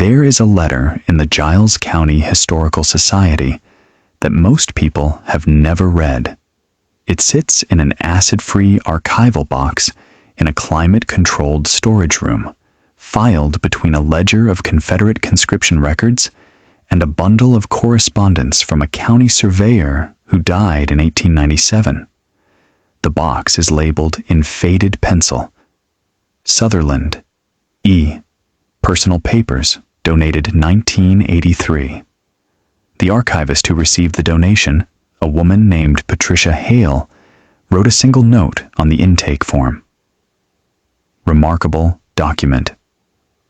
There is a letter in the Giles County Historical Society that most people have never read. It sits in an acid-free archival box in a climate-controlled storage room, filed between a ledger of Confederate conscription records and a bundle of correspondence from a county surveyor who died in 1897. The box is labeled in faded pencil, Sutherland, E. Personal papers, donated 1983. The archivist who received the donation, a woman named Patricia Hale, wrote a single note on the intake form. Remarkable document.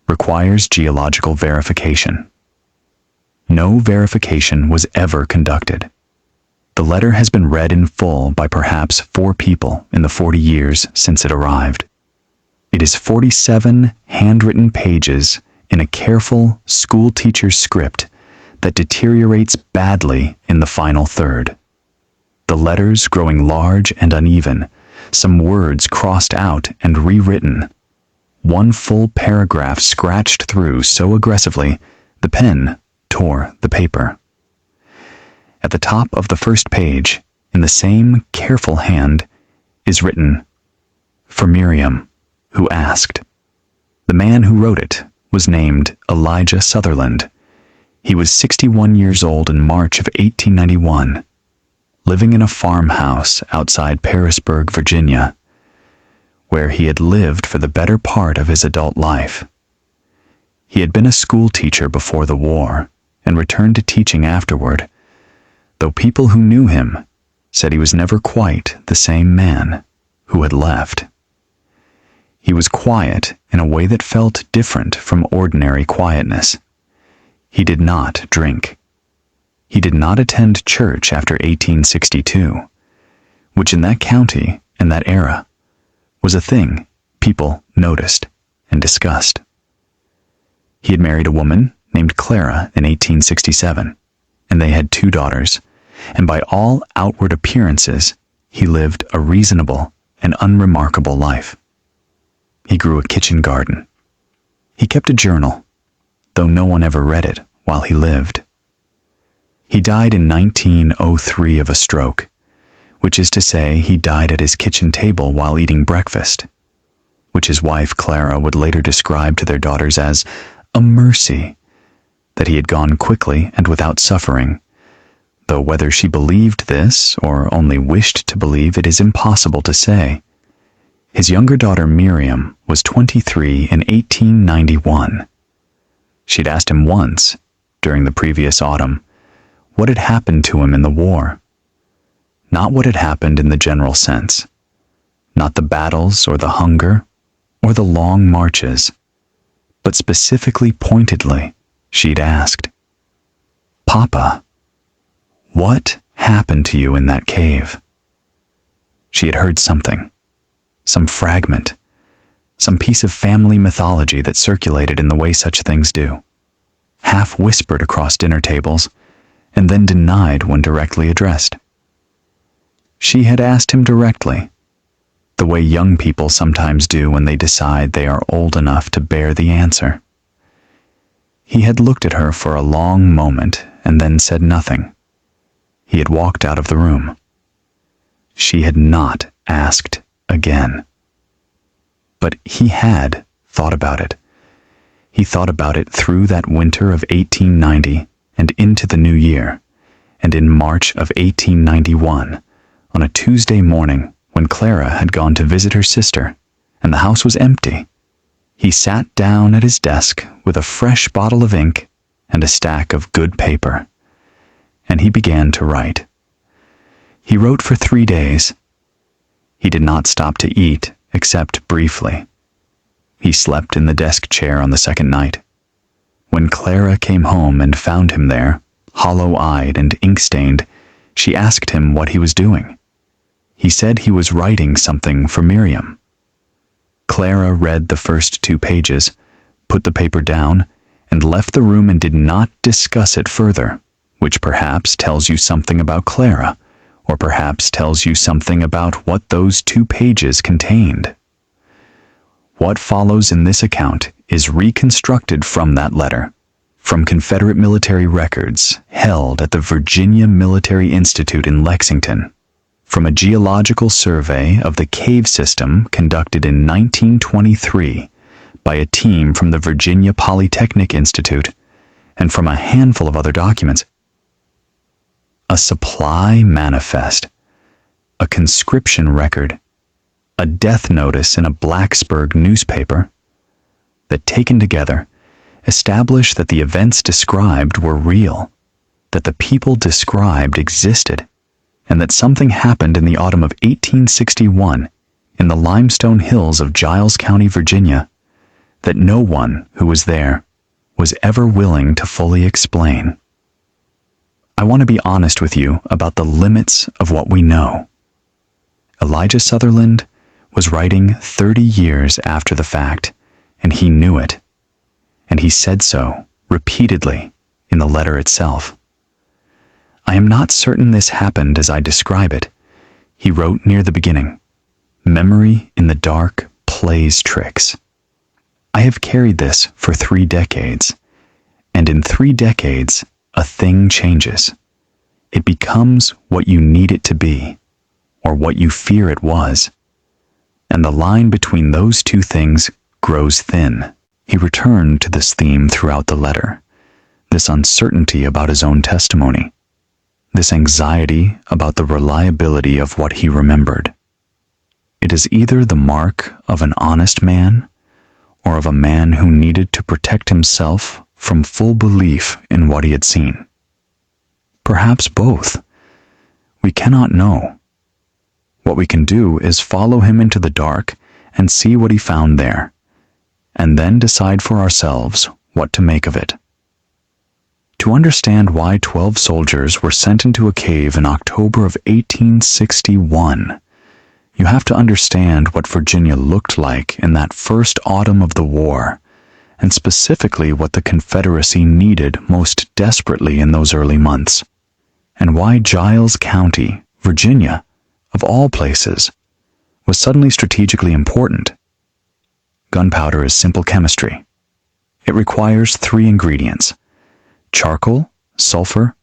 Requires geological verification. No verification was ever conducted. The letter has been read in full by perhaps 4 people in the 40 years since it arrived. It is 47 handwritten pages in a careful school teacher's script that deteriorates badly in the final third. The letters growing large and uneven, some words crossed out and rewritten. One full paragraph scratched through so aggressively the pen tore the paper. At the top of the first page, in the same careful hand, is written, "For Miriam, who asked." The man who wrote it was named Elijah Sutherland. He was 61 years old in March of 1891, living in a farmhouse outside Parisburg, Virginia, where he had lived for the better part of his adult life. He had been a school teacher before the war and returned to teaching afterward, though people who knew him said he was never quite the same man who had left. He was quiet in a way that felt different from ordinary quietness. He did not drink. He did not attend church after 1862, which in that county and that era was a thing people noticed and discussed. He had married a woman named Clara in 1867, and they had 2 daughters, and by all outward appearances, he lived a reasonable and unremarkable life. He grew a kitchen garden. He kept a journal, though no one ever read it while he lived. He died in 1903 of a stroke, which is to say he died at his kitchen table while eating breakfast, which his wife Clara would later describe to their daughters as a mercy that he had gone quickly and without suffering, though whether she believed this or only wished to believe it is impossible to say. His younger daughter Miriam was 23 in 1891. She'd asked him once, during the previous autumn, what had happened to him in the war. Not what had happened in the general sense, not the battles or the hunger or the long marches, but specifically pointedly, she'd asked, "Papa, what happened to you in that cave?" She had heard something, some fragment, some piece of family mythology that circulated in the way such things do, half whispered across dinner tables, and then denied when directly addressed. She had asked him directly, the way young people sometimes do when they decide they are old enough to bear the answer. He had looked at her for a long moment and then said nothing. He had walked out of the room. She had not asked again. But he had thought about it. He thought about it through that winter of 1890 and into the new year, and in March of 1891, on a Tuesday morning when Clara had gone to visit her sister and the house was empty, he sat down at his desk with a fresh bottle of ink and a stack of good paper, and he began to write. He wrote for 3 days. He did not stop to eat, except briefly. He slept in the desk chair on the second night. When Clara came home and found him there, hollow-eyed and ink-stained, she asked him what he was doing. He said he was writing something for Miriam. Clara read the first 2 pages, put the paper down, and left the room and did not discuss it further, which perhaps tells you something about Clara, or perhaps tells you something about what those 2 pages contained. What follows in this account is reconstructed from that letter, from Confederate military records held at the Virginia Military Institute in Lexington, from a geological survey of the cave system conducted in 1923 by a team from the Virginia Polytechnic Institute, and from a handful of other documents. A supply manifest, a conscription record, a death notice in a Blacksburg newspaper, that taken together establish that the events described were real, that the people described existed, and that something happened in the autumn of 1861 in the limestone hills of Giles County, Virginia, that no one who was there was ever willing to fully explain. I want to be honest with you about the limits of what we know. Elijah Sutherland was writing 30 years after the fact, and he knew it. And he said so repeatedly in the letter itself. I am not certain this happened as I describe it. He wrote near the beginning, "Memory in the dark plays tricks." I have carried this for 3 decades, and in 3 decades, a thing changes. It becomes what you need it to be, or what you fear it was, and the line between those two things grows thin. He returned to this theme throughout the letter, this uncertainty about his own testimony, this anxiety about the reliability of what he remembered. It is either the mark of an honest man or of a man who needed to protect himself from full belief in what he had seen. Perhaps both. We cannot know. What we can do is follow him into the dark and see what he found there, and then decide for ourselves what to make of it. To understand why 12 soldiers were sent into a cave in October of 1861, you have to understand what Virginia looked like in that first autumn of the war, and specifically what the Confederacy needed most desperately in those early months, and why Giles County, Virginia, of all places, was suddenly strategically important. Gunpowder is simple chemistry. It requires 3 ingredients: charcoal, sulfur,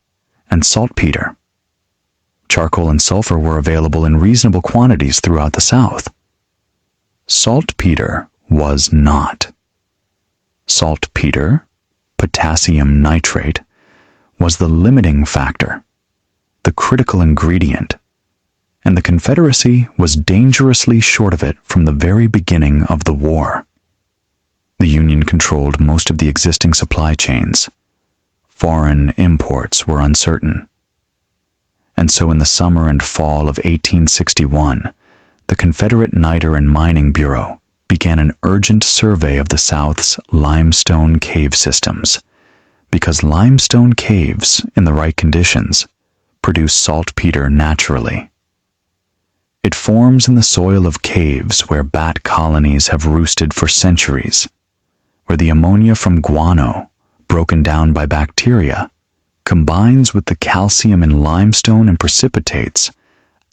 and saltpeter. Charcoal and sulfur were available in reasonable quantities throughout the South. Saltpeter was not. Saltpeter, potassium nitrate, was the limiting factor, the critical ingredient, and the Confederacy was dangerously short of it from the very beginning of the war. The Union controlled most of the existing supply chains. Foreign imports were uncertain. And so in the summer and fall of 1861, the Confederate Niter and Mining Bureau began an urgent survey of the South's limestone cave systems, because limestone caves, in the right conditions, produce saltpeter naturally. It forms in the soil of caves where bat colonies have roosted for centuries, where the ammonia from guano, broken down by bacteria, combines with the calcium in limestone and precipitates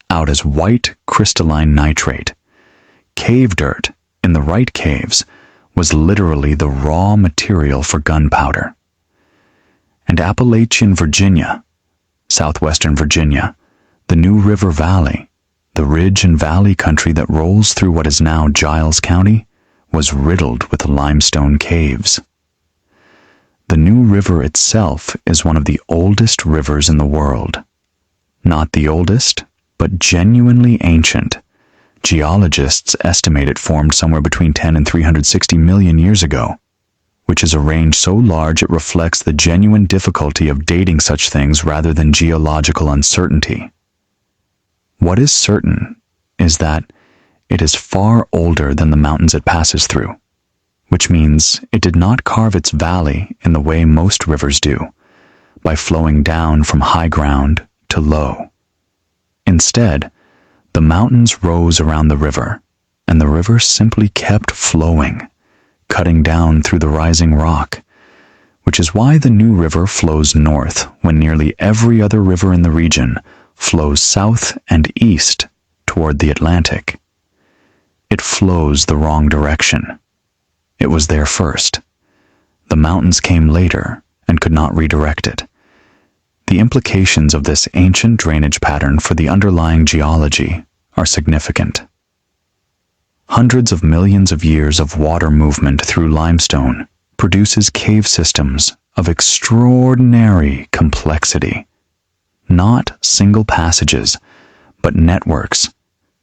out as white crystalline nitrate. Cave dirt, in the right caves, was literally the raw material for gunpowder. And Appalachian Virginia, southwestern Virginia, the New River Valley, the ridge and valley country that rolls through what is now Giles County, was riddled with limestone caves. The New River itself is one of the oldest rivers in the world. Not the oldest, but genuinely ancient. Geologists estimate it formed somewhere between 10 and 360 million years ago, which is a range so large it reflects the genuine difficulty of dating such things rather than geological uncertainty. What is certain is that it is far older than the mountains it passes through, which means it did not carve its valley in the way most rivers do, by flowing down from high ground to low. Instead, the mountains rose around the river, and the river simply kept flowing, cutting down through the rising rock, which is why the New River flows north when nearly every other river in the region flows south and east toward the Atlantic. It flows the wrong direction. It was there first. The mountains came later and could not redirect it. The implications of this ancient drainage pattern for the underlying geology are significant. Hundreds of millions of years of water movement through limestone produces cave systems of extraordinary complexity. Not single passages, but networks,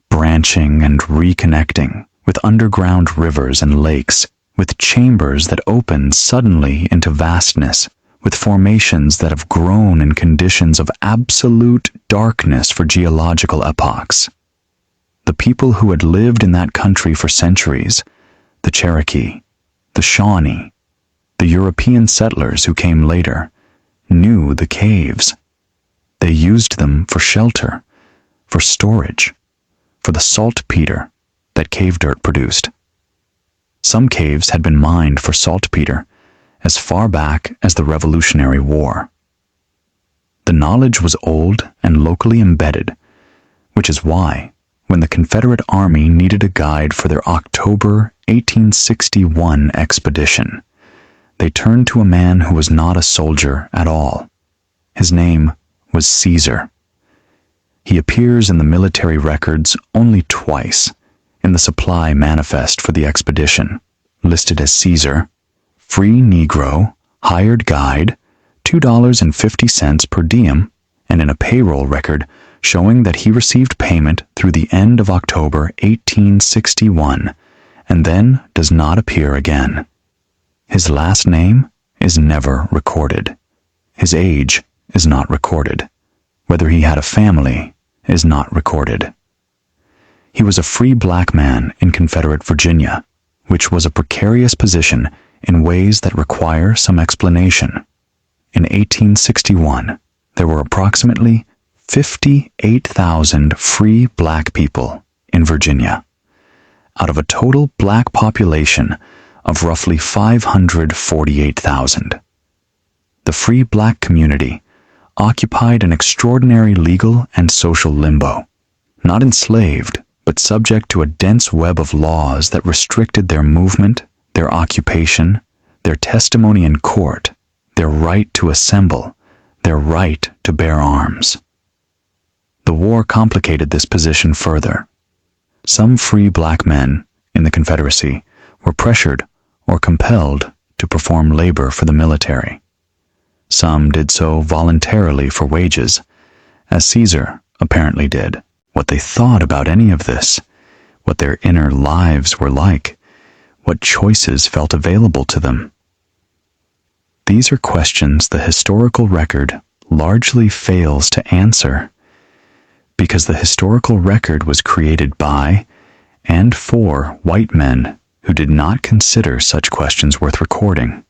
branching and reconnecting with underground rivers and lakes, with chambers that open suddenly into vastness, with formations that have grown in conditions of absolute darkness for geological epochs. The people who had lived in that country for centuries, the Cherokee, the Shawnee, the European settlers who came later, knew the caves. They used them for shelter, for storage, for the saltpeter that cave dirt produced. Some caves had been mined for saltpeter as far back as the Revolutionary War. The knowledge was old and locally embedded, which is why, when the Confederate Army needed a guide for their October 1861 expedition, they turned to a man who was not a soldier at all. His name was Caesar. He appears in the military records only twice, in the supply manifest for the expedition, listed as Caesar, free Negro, hired guide, $2.50 per diem, and in a payroll record showing that he received payment through the end of October 1861, and then does not appear again. His last name is never recorded. His age is not recorded. Whether he had a family is not recorded. He was a free black man in Confederate Virginia, which was a precarious position in ways that require some explanation. In 1861, there were approximately 58,000 free black people in Virginia, out of a total black population of roughly 548,000. The free black community occupied an extraordinary legal and social limbo, not enslaved, but subject to a dense web of laws that restricted their movement, their occupation, their testimony in court, their right to assemble, their right to bear arms. The war complicated this position further. Some free black men in the Confederacy were pressured or compelled to perform labor for the military. Some did so voluntarily for wages, as Caesar apparently did. What they thought about any of this, what their inner lives were like, what choices felt available to them. These are questions the historical record largely fails to answer, because the historical record was created by and for white men who did not consider such questions worth recording.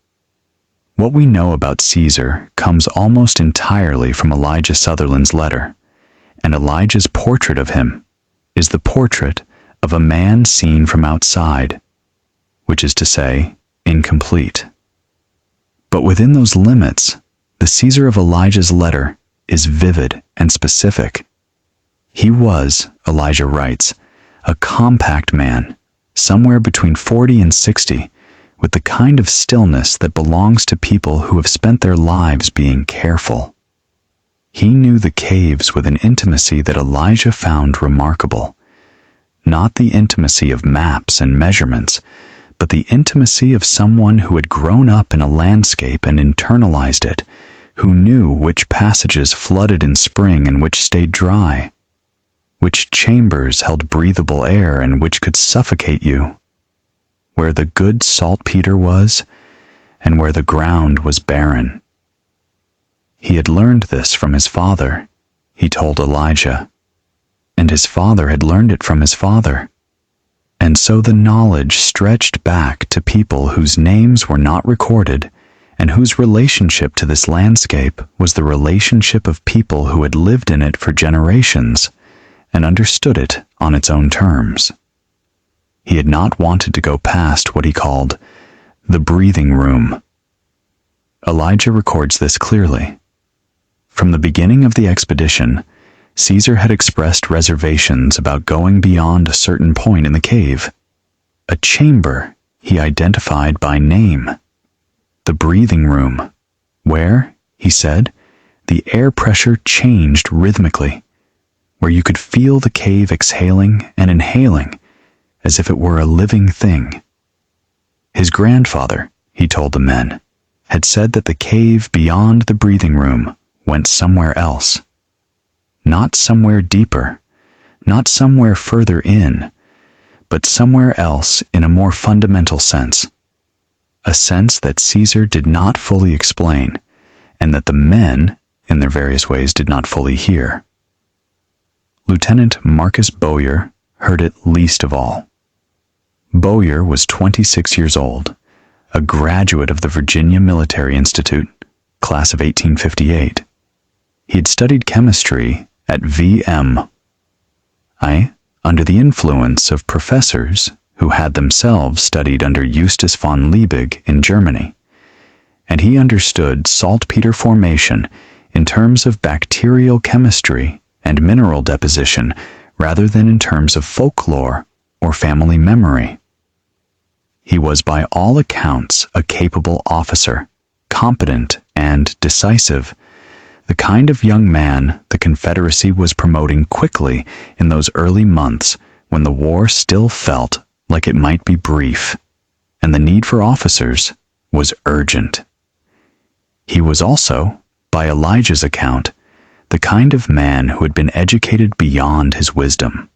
What we know about Caesar comes almost entirely from Elijah Sutherland's letter, and Elijah's portrait of him is the portrait of a man seen from outside, which is to say, incomplete. But within those limits, the Caesar of Elijah's letter is vivid and specific. He was, Elijah writes, a compact man, somewhere between 40 and 60, with the kind of stillness that belongs to people who have spent their lives being careful. He knew the caves with an intimacy that Elijah found remarkable. Not the intimacy of maps and measurements, but the intimacy of someone who had grown up in a landscape and internalized it, who knew which passages flooded in spring and which stayed dry, which chambers held breathable air and which could suffocate you, where the good saltpeter was and where the ground was barren. He had learned this from his father, he told Elijah, and his father had learned it from his father. And so the knowledge stretched back to people whose names were not recorded and whose relationship to this landscape was the relationship of people who had lived in it for generations and understood it on its own terms. He had not wanted to go past what he called the breathing room. Elijah records this clearly. From the beginning of the expedition, Caesar had expressed reservations about going beyond a certain point in the cave. A chamber he identified by name. The breathing room, where, he said, the air pressure changed rhythmically, where you could feel the cave exhaling and inhaling as if it were a living thing. His grandfather, he told the men, had said that the cave beyond the breathing room went somewhere else. Not somewhere deeper, not somewhere further in, but somewhere else in a more fundamental sense. A sense that Caesar did not fully explain, and that the men, in their various ways, did not fully hear. Lieutenant Marcus Bowyer heard it least of all. Bowyer was 26 years old, a graduate of the Virginia Military Institute, class of 1858. He had studied chemistry at VM, under the influence of professors who had themselves studied under Justus von Liebig in Germany, and he understood saltpeter formation in terms of bacterial chemistry and mineral deposition rather than in terms of folklore or family memory. He was by all accounts a capable officer, competent and decisive, the kind of young man the Confederacy was promoting quickly in those early months when the war still felt like it might be brief, and the need for officers was urgent. He was also, by Elijah's account, the kind of man who had been educated beyond his wisdom,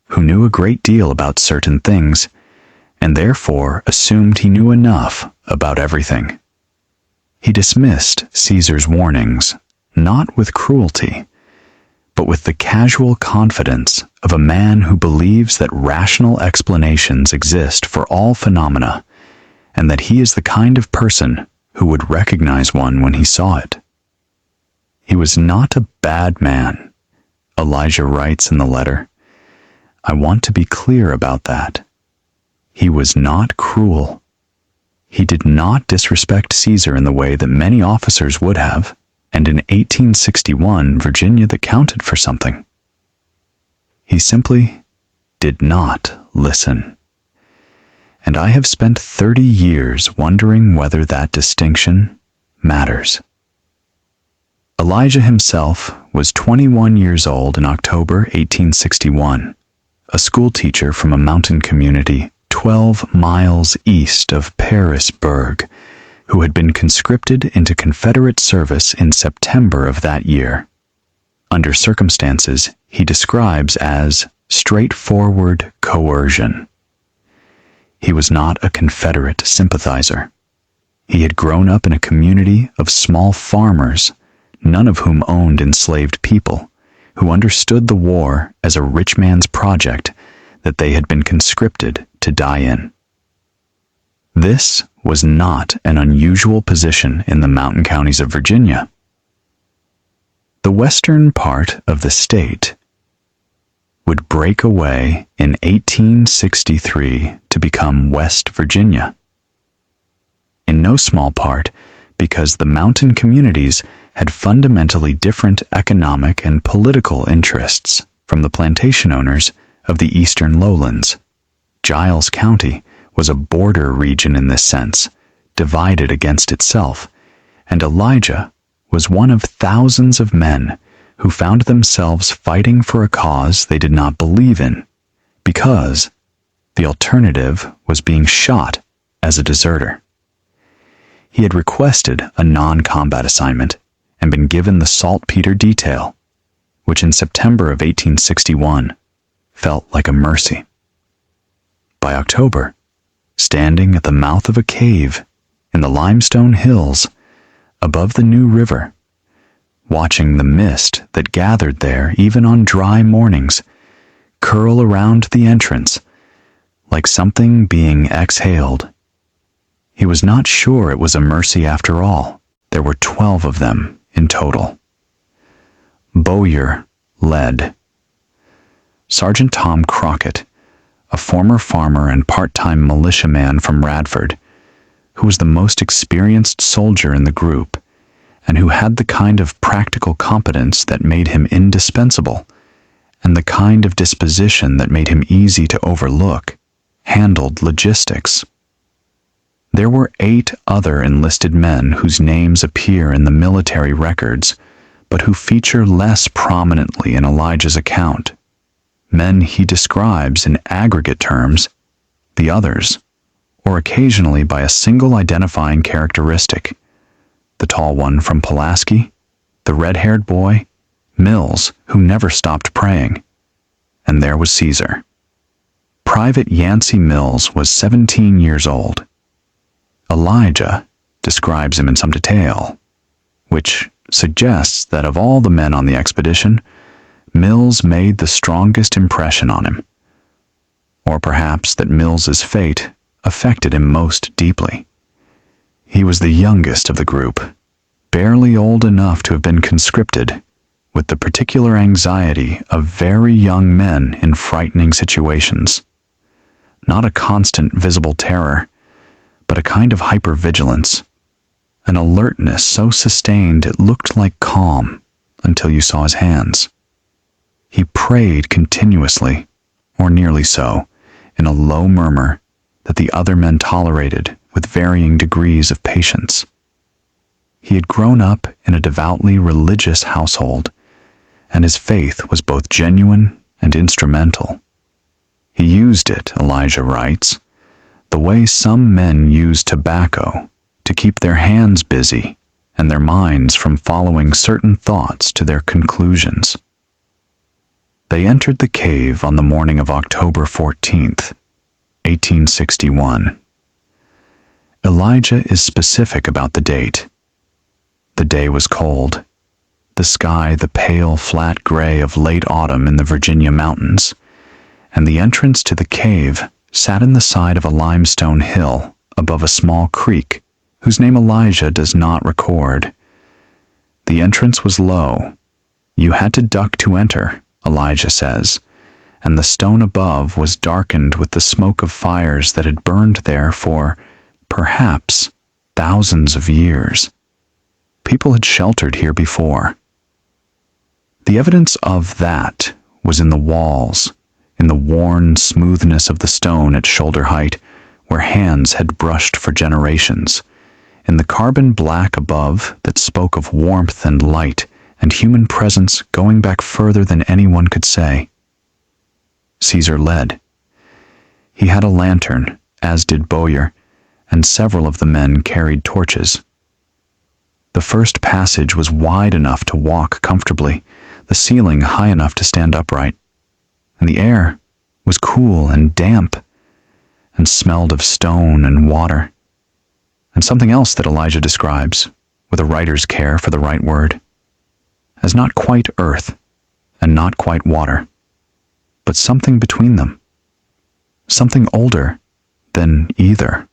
who knew a great deal about certain things, and therefore assumed he knew enough about everything. He dismissed Caesar's warnings, not with cruelty, but with the casual confidence of a man who believes that rational explanations exist for all phenomena, and that he is the kind of person who would recognize one when he saw it. He was not a bad man, Elijah writes in the letter. I want to be clear about that. He was not cruel. He did not disrespect Caesar in the way that many officers would have, and in 1861 Virginia that counted for something. He simply did not listen. And I have spent 30 years wondering whether that distinction matters. Elijah himself was 21 years old in October 1861, a schoolteacher from a mountain community 12 miles east of Parisburg, who had been conscripted into Confederate service in September of that year. Under circumstances he describes as straightforward coercion. He was not a Confederate sympathizer. He had grown up in a community of small farmers, none of whom owned enslaved people, who understood the war as a rich man's project that they had been conscripted to die in. This was not an unusual position in the mountain counties of Virginia. The western part of the state would break away in 1863 to become West Virginia, in no small part because the mountain communities had fundamentally different economic and political interests from the plantation owners of the eastern lowlands. Giles County was a border region in this sense, divided against itself, and Elijah was one of thousands of men who found themselves fighting for a cause they did not believe in, because the alternative was being shot as a deserter. He had requested a non-combat assignment and been given the saltpeter detail, which in September of 1861 felt like a mercy. By October, standing at the mouth of a cave in the limestone hills above the New River, watching the mist that gathered there even on dry mornings curl around the entrance like something being exhaled, he was not sure it was a mercy after all. There were 12 of them in total. Bowyer led. Sergeant Tom Crockett, a former farmer and part-time militiaman from Radford, who was the most experienced soldier in the group, and who had the kind of practical competence that made him indispensable, and the kind of disposition that made him easy to overlook, handled logistics. There were 8 other enlisted men whose names appear in the military records, but who feature less prominently in Elijah's account. Men he describes in aggregate terms, the others, or occasionally by a single identifying characteristic. The tall one from Pulaski, the red-haired boy, Mills, who never stopped praying. And there was Caesar. Private Yancey Mills was 17 years old. Elijah describes him in some detail, which suggests that of all the men on the expedition, Mills made the strongest impression on him. Or perhaps that Mills's fate affected him most deeply. He was the youngest of the group, barely old enough to have been conscripted, with the particular anxiety of very young men in frightening situations. Not a constant visible terror, but a kind of hypervigilance, an alertness so sustained it looked like calm until you saw his hands. He prayed continuously, or nearly so, in a low murmur that the other men tolerated with varying degrees of patience. He had grown up in a devoutly religious household, and his faith was both genuine and instrumental. He used it, Elijah writes, the way some men use tobacco to keep their hands busy and their minds from following certain thoughts to their conclusions. They entered the cave on the morning of October 14th, 1861. Elijah is specific about the date. The day was cold, the sky the pale, flat gray of late autumn in the Virginia mountains, and the entrance to the cave sat in the side of a limestone hill above a small creek whose name Elijah does not record. The entrance was low. You had to duck to enter, Elijah says, and the stone above was darkened with the smoke of fires that had burned there for, perhaps, thousands of years. People had sheltered here before. The evidence of that was in the walls, in the worn smoothness of the stone at shoulder height, where hands had brushed for generations, in the carbon black above that spoke of warmth and light and human presence going back further than anyone could say. Caesar led. He had a lantern, as did Bowyer, and several of the men carried torches. The first passage was wide enough to walk comfortably, the ceiling high enough to stand upright, and the air was cool and damp, and smelled of stone and water, and something else that Elijah describes, with a writer's care for the right word, as not quite earth and not quite water, but something between them, something older than either.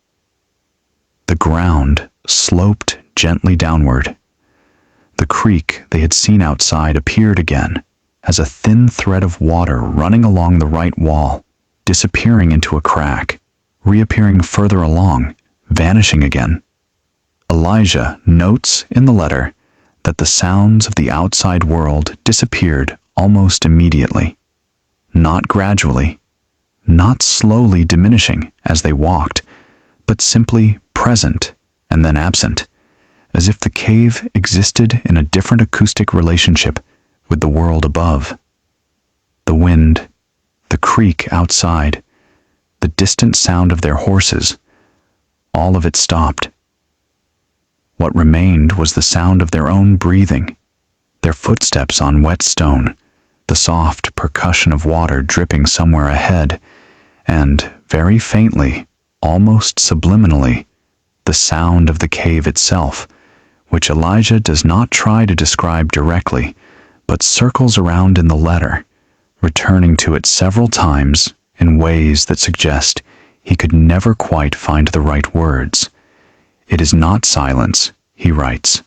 The ground sloped gently downward. The creek they had seen outside appeared again as a thin thread of water running along the right wall, disappearing into a crack, reappearing further along, vanishing again. Elijah notes in the letter that the sounds of the outside world disappeared almost immediately, not gradually, not slowly diminishing as they walked, but simply present and then absent, as if the cave existed in a different acoustic relationship with the world above. The wind, the creek outside, the distant sound of their horses, all of it stopped. What remained was the sound of their own breathing, their footsteps on wet stone, the soft percussion of water dripping somewhere ahead, and, very faintly, almost subliminally, the sound of the cave itself, which Elijah does not try to describe directly, but circles around in the letter, returning to it several times in ways that suggest he could never quite find the right words. It is not silence, he writes.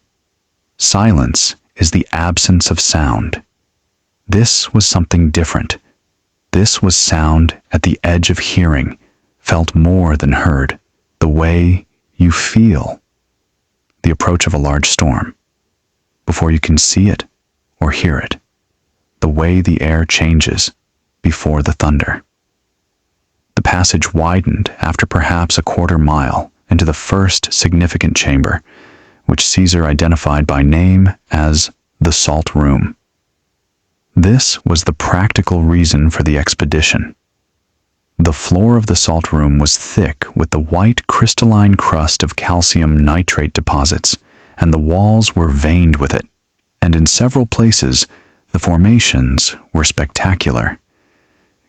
Silence is the absence of sound. This was something different. This was sound at the edge of hearing, felt more than heard, the way you feel the approach of a large storm, before you can see it or hear it, the way the air changes before the thunder. The passage widened after perhaps a quarter mile into the first significant chamber, which Caesar identified by name as the Salt Room. This was the practical reason for the expedition. The floor of the salt room was thick with the white crystalline crust of calcium nitrate deposits, and the walls were veined with it, and in several places the formations were spectacular.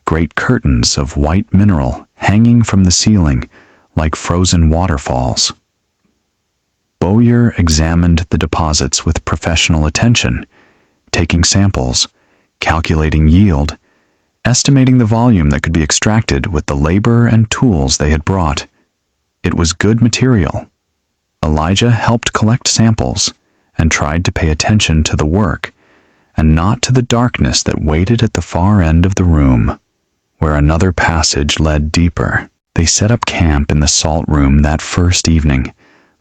Great curtains of white mineral hanging from the ceiling like frozen waterfalls. Bowyer examined the deposits with professional attention, taking samples, calculating yield, estimating the volume that could be extracted with the labor and tools they had brought. It was good material. Elijah helped collect samples and tried to pay attention to the work and not to the darkness that waited at the far end of the room, where another passage led deeper. They set up camp in the salt room that first evening,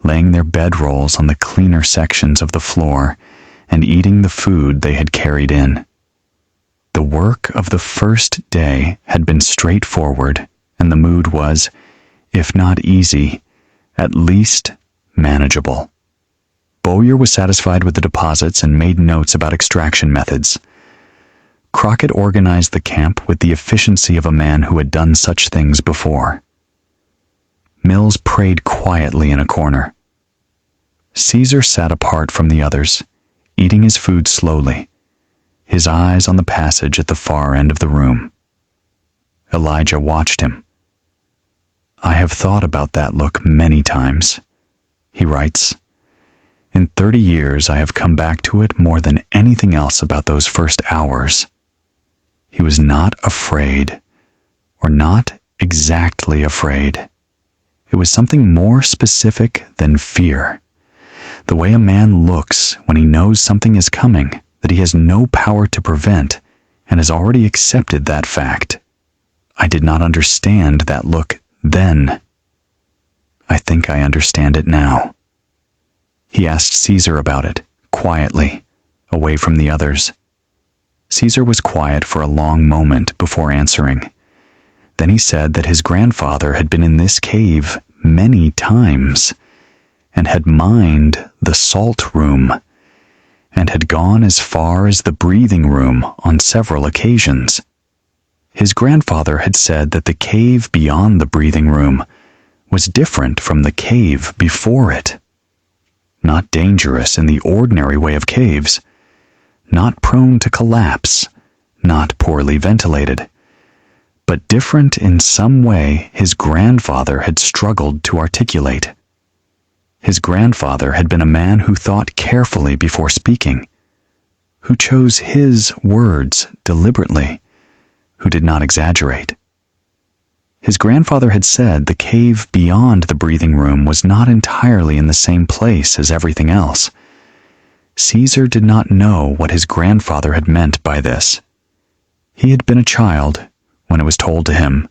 laying their bedrolls on the cleaner sections of the floor and eating the food they had carried in. The work of the first day had been straightforward, and the mood was, if not easy, at least manageable. Bowyer was satisfied with the deposits and made notes about extraction methods. Crockett organized the camp with the efficiency of a man who had done such things before. Mills prayed quietly in a corner. Caesar sat apart from the others, eating his food slowly, his eyes on the passage at the far end of the room. Elijah watched him. "I have thought about that look many times," he writes. "In 30 years I have come back to it more than anything else about those first hours." He was not afraid, or not exactly afraid. It was something more specific than fear. The way a man looks when he knows something is coming that he has no power to prevent and has already accepted that fact. I did not understand that look then. I think I understand it now. He asked Caesar about it, quietly, away from the others. Caesar was quiet for a long moment before answering. Then he said that his grandfather had been in this cave many times, and had mined the salt room, and had gone as far as the breathing room on several occasions. His grandfather had said that the cave beyond the breathing room was different from the cave before it. Not dangerous in the ordinary way of caves, not prone to collapse, not poorly ventilated, but different in some way his grandfather had struggled to articulate. His grandfather had been a man who thought carefully before speaking, who chose his words deliberately, who did not exaggerate. His grandfather had said the cave beyond the breathing room was not entirely in the same place as everything else. Caesar did not know what his grandfather had meant by this. He had been a child when it was told to him,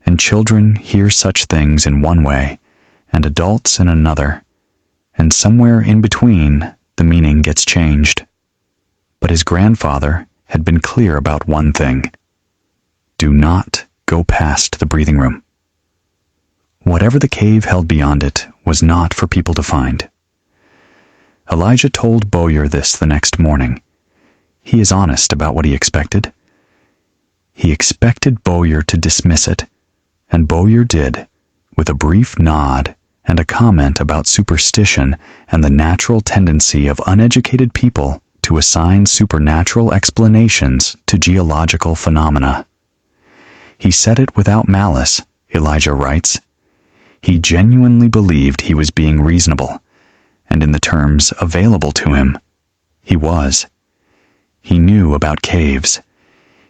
and children hear such things in one way, and adults in another, and somewhere in between the meaning gets changed. But his grandfather had been clear about one thing: do not go past the breathing room. Whatever the cave held beyond it was not for people to find. Elijah told Bowyer this the next morning. He is honest about what he expected. He expected Bowyer to dismiss it, and Bowyer did, with a brief nod and a comment about superstition and the natural tendency of uneducated people to assign supernatural explanations to geological phenomena. He said it without malice, Elijah writes. He genuinely believed he was being reasonable, and in the terms available to him, he was. He knew about caves.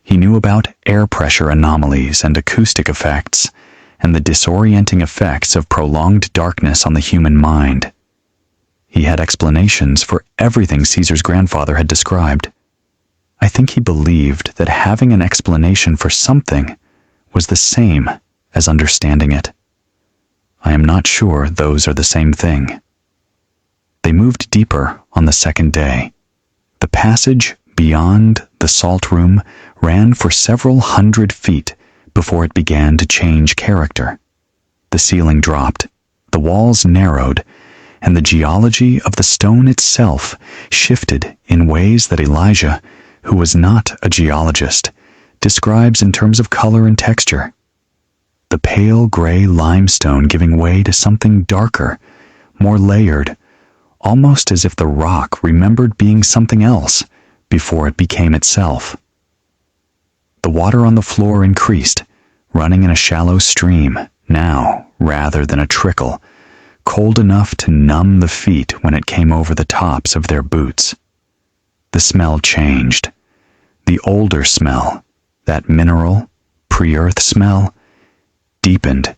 He knew about air pressure anomalies and acoustic effects, and the disorienting effects of prolonged darkness on the human mind. He had explanations for everything Caesar's grandfather had described. I think he believed that having an explanation for something was the same as understanding it. I am not sure those are the same thing. They moved deeper on the second day. The passage beyond the salt room ran for several hundred feet before it began to change character. The ceiling dropped, the The walls narrowed, and the geology of the stone itself shifted in ways that Elijah, who was not a geologist, describes in terms of color and texture. The pale gray limestone giving way to something darker, more layered, almost as if the rock remembered being something else before it became itself. The water on the floor increased, running in a shallow stream, now rather than a trickle, cold enough to numb the feet when it came over the tops of their boots. The smell changed. The older smell, that mineral, pre-earth smell, deepened.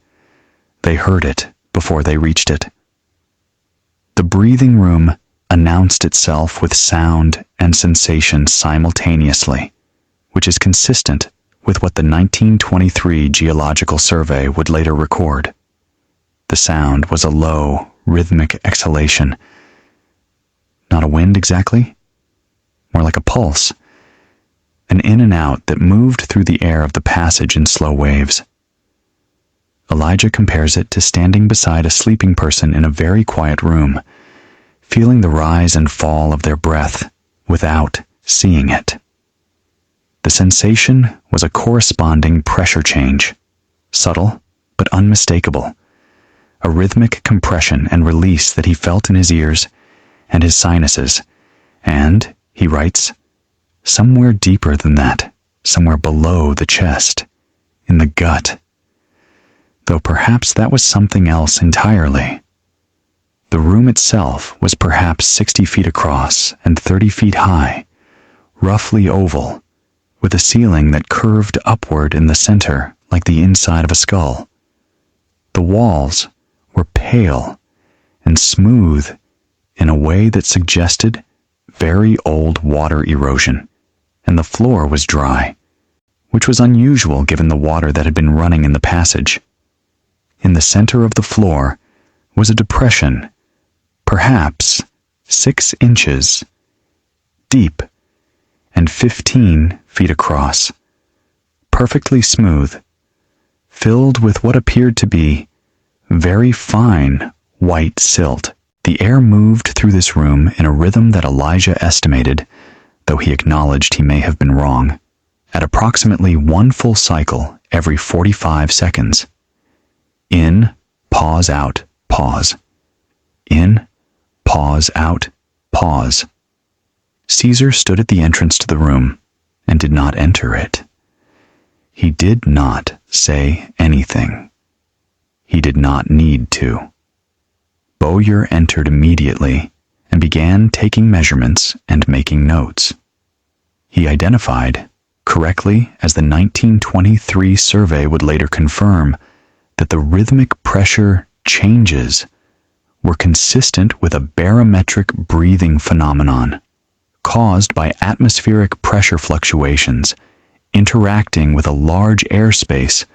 They heard it before they reached it. The breathing room announced itself with sound and sensation simultaneously, which is consistent with what the 1923 Geological Survey would later record. The sound was a low, rhythmic exhalation. Not a wind exactly, more like a pulse, an in and out that moved through the air of the passage in slow waves. Elijah compares it to standing beside a sleeping person in a very quiet room, feeling the rise and fall of their breath without seeing it. The sensation was a corresponding pressure change, subtle but unmistakable, a rhythmic compression and release that he felt in his ears and his sinuses, and, he writes, somewhere deeper than that, somewhere below the chest, in the gut. Though perhaps that was something else entirely. The room itself was perhaps 60 feet across and 30 feet high, roughly oval, with a ceiling that curved upward in the center like the inside of a skull. The walls were pale and smooth in a way that suggested very old water erosion, and the floor was dry, which was unusual given the water that had been running in the passage. In the center of the floor was a depression, perhaps 6 inches deep and 15 feet across, perfectly smooth, filled with what appeared to be very fine white silt. The air moved through this room in a rhythm that Elijah estimated, though he acknowledged he may have been wrong, at approximately 1 full cycle every 45 seconds. In, pause, out, pause. In, pause, out, pause. Caesar stood at the entrance to the room and did not enter it. He did not say anything. He did not need to. Bowyer entered immediately and began taking measurements and making notes. He identified, correctly as the 1923 survey would later confirm, that the rhythmic pressure changes were consistent with a barometric breathing phenomenon caused by atmospheric pressure fluctuations interacting with a large airspace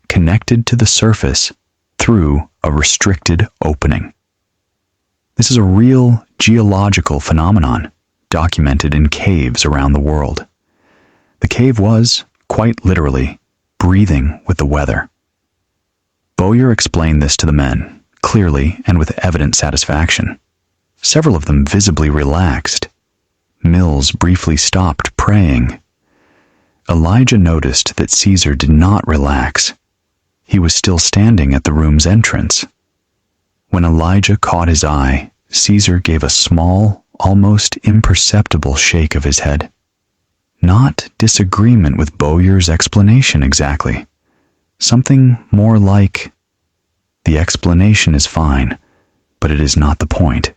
connected to the surface through a restricted opening. This is a real geological phenomenon documented in caves around the world. The cave was, quite literally, breathing with the weather. Bowyer explained this to the men, clearly and with evident satisfaction. Several of them visibly relaxed. Mills briefly stopped praying. Elijah noticed that Caesar did not relax. He was still standing at the room's entrance. When Elijah caught his eye, Caesar gave a small, almost imperceptible shake of his head. Not disagreement with Bowyer's explanation exactly. Something more like, the explanation is fine, but it is not the point.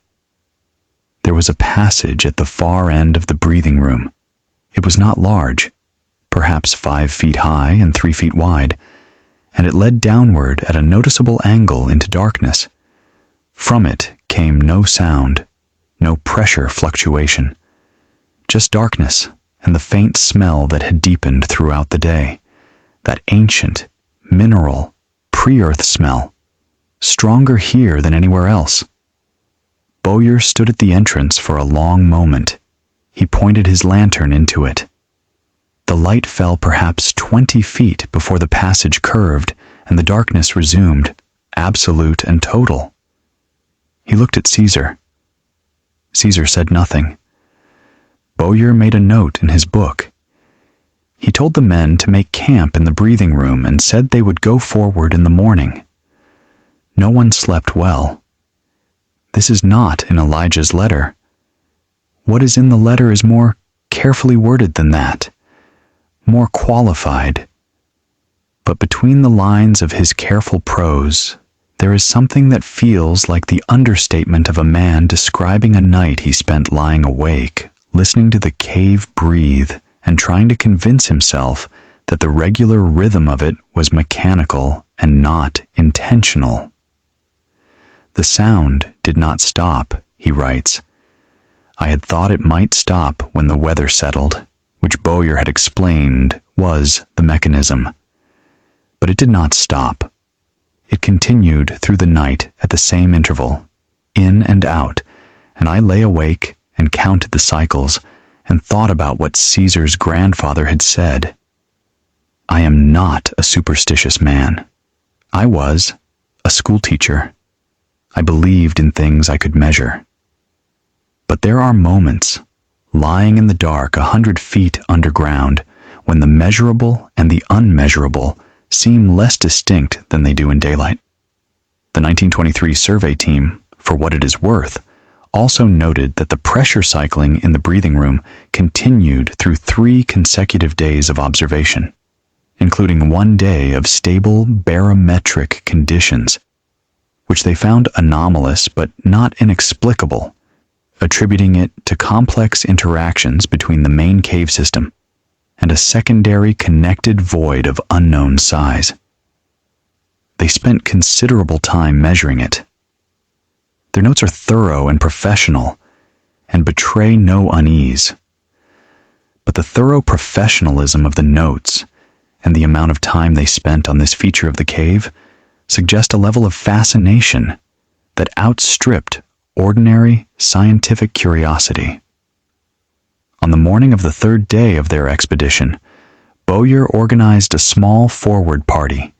There was a passage at the far end of the breathing room. It was not large, perhaps 5 feet high and 3 feet wide, and it led downward at a noticeable angle into darkness. From it came no sound, no pressure fluctuation, just darkness and the faint smell that had deepened throughout the day, that ancient, mineral, pre-earth smell, stronger here than anywhere else. Bowyer stood at the entrance for a long moment. He pointed his lantern into it. The light fell perhaps 20 feet before the passage curved and the darkness resumed, absolute and total. He looked at Caesar. Caesar said nothing. Bowyer made a note in his book. He told the men to make camp in the breathing room and said they would go forward in the morning. No one slept well. This is not in Elijah's letter. What is in the letter is more carefully worded than that, more qualified. But between the lines of his careful prose, there is something that feels like the understatement of a man describing a night he spent lying awake, listening to the cave breathe and trying to convince himself that the regular rhythm of it was mechanical and not intentional. The sound did not stop, he writes. I had thought it might stop when the weather settled, which Bowyer had explained was the mechanism. But it did not stop. It continued through the night at the same interval, in and out, and I lay awake and counted the cycles and thought about what Caesar's grandfather had said. I am not a superstitious man. I was a schoolteacher. I believed in things I could measure. But there are moments, lying in the dark 100 feet underground, when the measurable and the unmeasurable seem less distinct than they do in daylight. The 1923 survey team, for what it is worth, also noted that the pressure cycling in the breathing room continued through 3 consecutive days of observation, including 1 day of stable barometric conditions, which they found anomalous but not inexplicable, attributing it to complex interactions between the main cave system and a secondary connected void of unknown size. They spent considerable time measuring it. Their notes are thorough and professional and betray no unease. But the thorough professionalism of the notes and the amount of time they spent on this feature of the cave suggest a level of fascination that outstripped ordinary scientific curiosity. On the morning of the 3rd day of their expedition, Bowyer organized a small forward party.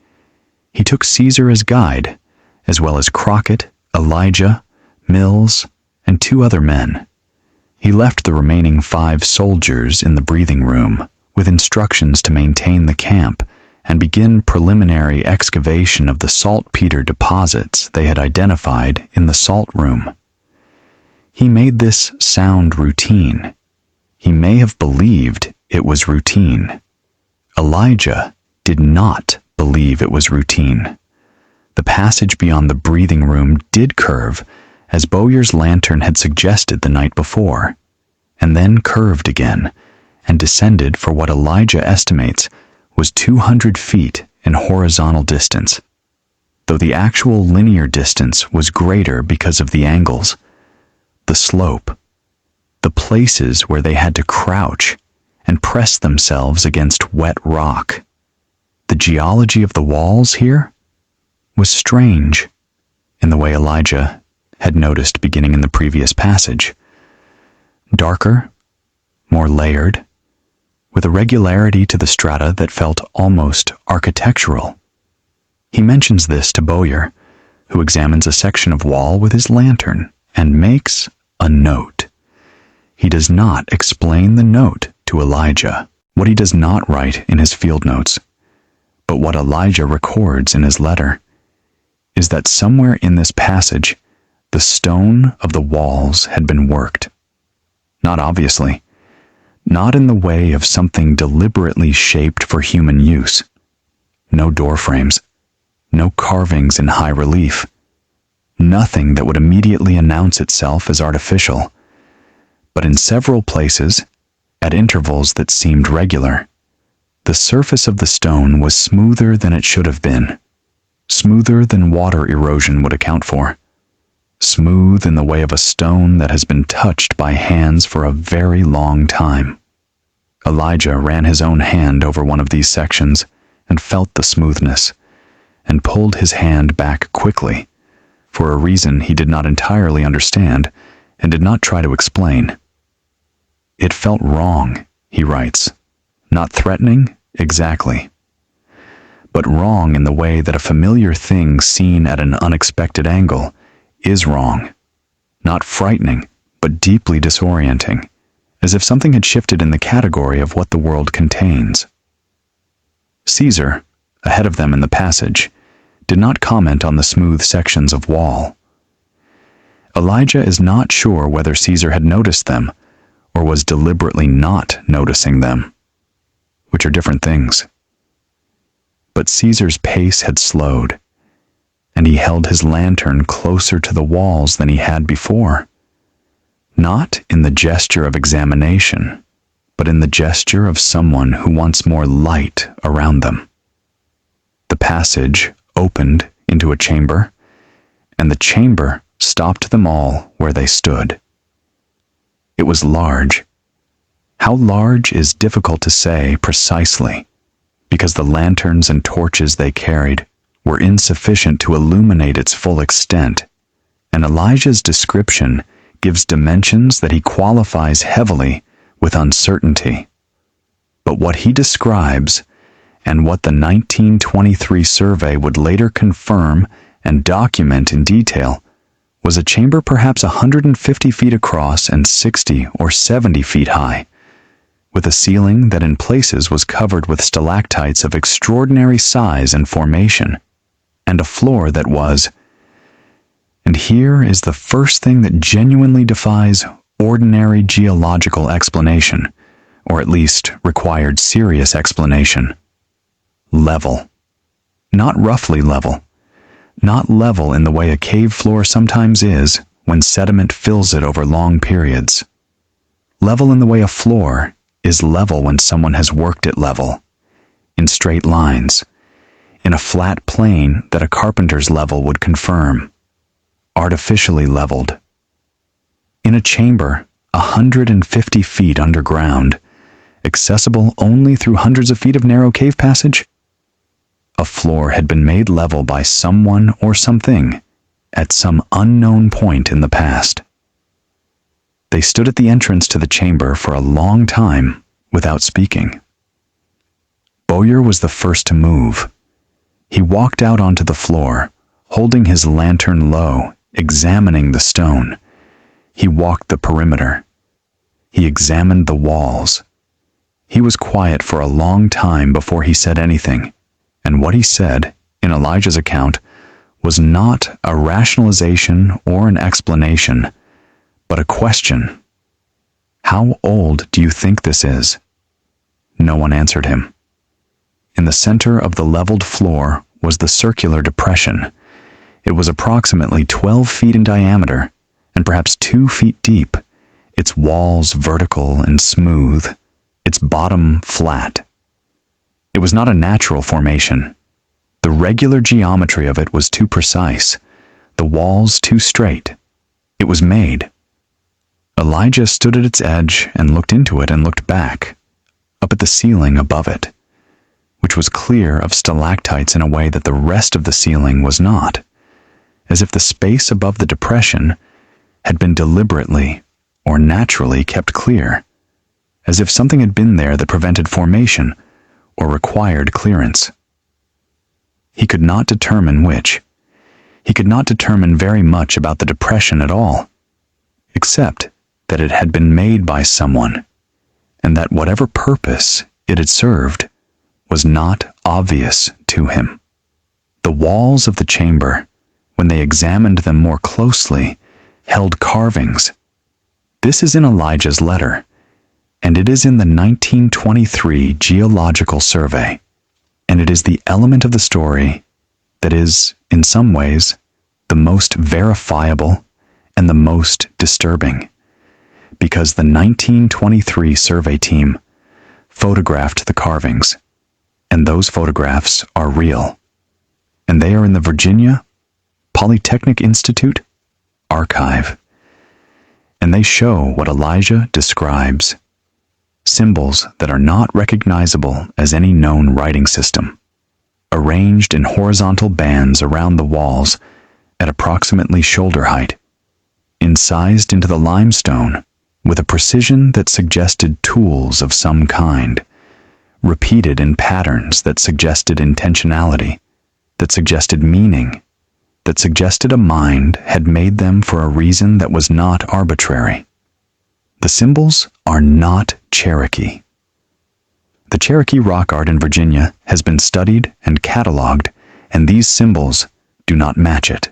He took Caesar as guide, as well as Crockett, Elijah, Mills, and 2 other men. He left the remaining 5 soldiers in the breathing room with instructions to maintain the camp and begin preliminary excavation of the saltpeter deposits they had identified in the salt room. He made this sound routine. He may have believed it was routine. Elijah did not believe it was routine. The passage beyond the breathing room did curve, as Bowyer's lantern had suggested the night before, and then curved again, and descended for what Elijah estimates was 200 feet in horizontal distance, though the actual linear distance was greater because of the angles, the slope, the places where they had to crouch and press themselves against wet rock. The geology of the walls here was strange, in the way Elijah had noticed beginning in the previous passage. Darker, more layered, with a regularity to the strata that felt almost architectural. He mentions this to Bowyer, who examines a section of wall with his lantern and makes a note. He does not explain the note to Elijah, what he does not write in his field notes, but what Elijah records in his letter, is that somewhere in this passage, the stone of the walls had been worked. Not obviously, not in the way of something deliberately shaped for human use. No door frames, no carvings in high relief, nothing that would immediately announce itself as artificial. But in several places, at intervals that seemed regular, the surface of the stone was smoother than it should have been, smoother than water erosion would account for, smooth in the way of a stone that has been touched by hands for a very long time. Elijah ran his own hand over one of these sections and felt the smoothness, and pulled his hand back quickly, for a reason he did not entirely understand and did not try to explain. It felt wrong, he writes. Not threatening, exactly, but wrong in the way that a familiar thing seen at an unexpected angle is wrong. Not frightening, but deeply disorienting, as if something had shifted in the category of what the world contains. Caesar, ahead of them in the passage, did not comment on the smooth sections of wall. Elijah is not sure whether Caesar had noticed them or was deliberately not noticing them, which are different things. But Caesar's pace had slowed, and he held his lantern closer to the walls than he had before, not in the gesture of examination, but in the gesture of someone who wants more light around them. The passage opened into a chamber, and the chamber stopped them all where they stood. It was large. How large is difficult to say precisely, because the lanterns and torches they carried were insufficient to illuminate its full extent, and Elijah's description gives dimensions that he qualifies heavily with uncertainty. But what he describes, and what the 1923 survey would later confirm and document in detail, was a chamber perhaps 150 feet across and 60 or 70 feet high, with a ceiling that in places was covered with stalactites of extraordinary size and formation, and a floor that was, and here is the first thing that genuinely defies ordinary geological explanation, or at least required serious explanation. Level. Not roughly level. Not level in the way a cave floor sometimes is when sediment fills it over long periods. Level in the way a floor is level when someone has worked it level, in straight lines, in a flat plane that a carpenter's level would confirm, artificially leveled. In a chamber 150 feet underground, accessible only through hundreds of feet of narrow cave passage, a floor had been made level by someone or something at some unknown point in the past. They stood at the entrance to the chamber for a long time without speaking. Bowyer was the first to move. He walked out onto the floor, holding his lantern low, examining the stone. He walked the perimeter. He examined the walls. He was quiet for a long time before he said anything, and what he said, in Elijah's account, was not a rationalization or an explanation, but a question. How old do you think this is? No one answered him. In the center of the leveled floor was the circular depression. It was approximately 12 feet in diameter and perhaps 2 feet deep, its walls vertical and smooth, its bottom flat. It was not a natural formation. The regular geometry of it was too precise, the walls too straight. It was made. Elijah stood at its edge and looked into it and looked back, up at the ceiling above it, which was clear of stalactites in a way that the rest of the ceiling was not, as if the space above the depression had been deliberately or naturally kept clear, as if something had been there that prevented formation or required clearance. He could not determine which. He could not determine very much about the depression at all, except that it had been made by someone, and that whatever purpose it had served was not obvious to him. The walls of the chamber, when they examined them more closely, held carvings. This is in Elijah's letter, and it is in the 1923 Geological Survey, and it is the element of the story that is, in some ways, the most verifiable and the most disturbing, because the 1923 survey team photographed the carvings, and those photographs are real, and they are in the Virginia Polytechnic Institute archive, and they show what Elijah describes: symbols that are not recognizable as any known writing system, arranged in horizontal bands around the walls at approximately shoulder height, incised into the limestone with a precision that suggested tools of some kind, repeated in patterns that suggested intentionality, that suggested meaning, that suggested a mind had made them for a reason that was not arbitrary. The symbols are not Cherokee. The Cherokee rock art in Virginia has been studied and cataloged, and these symbols do not match it.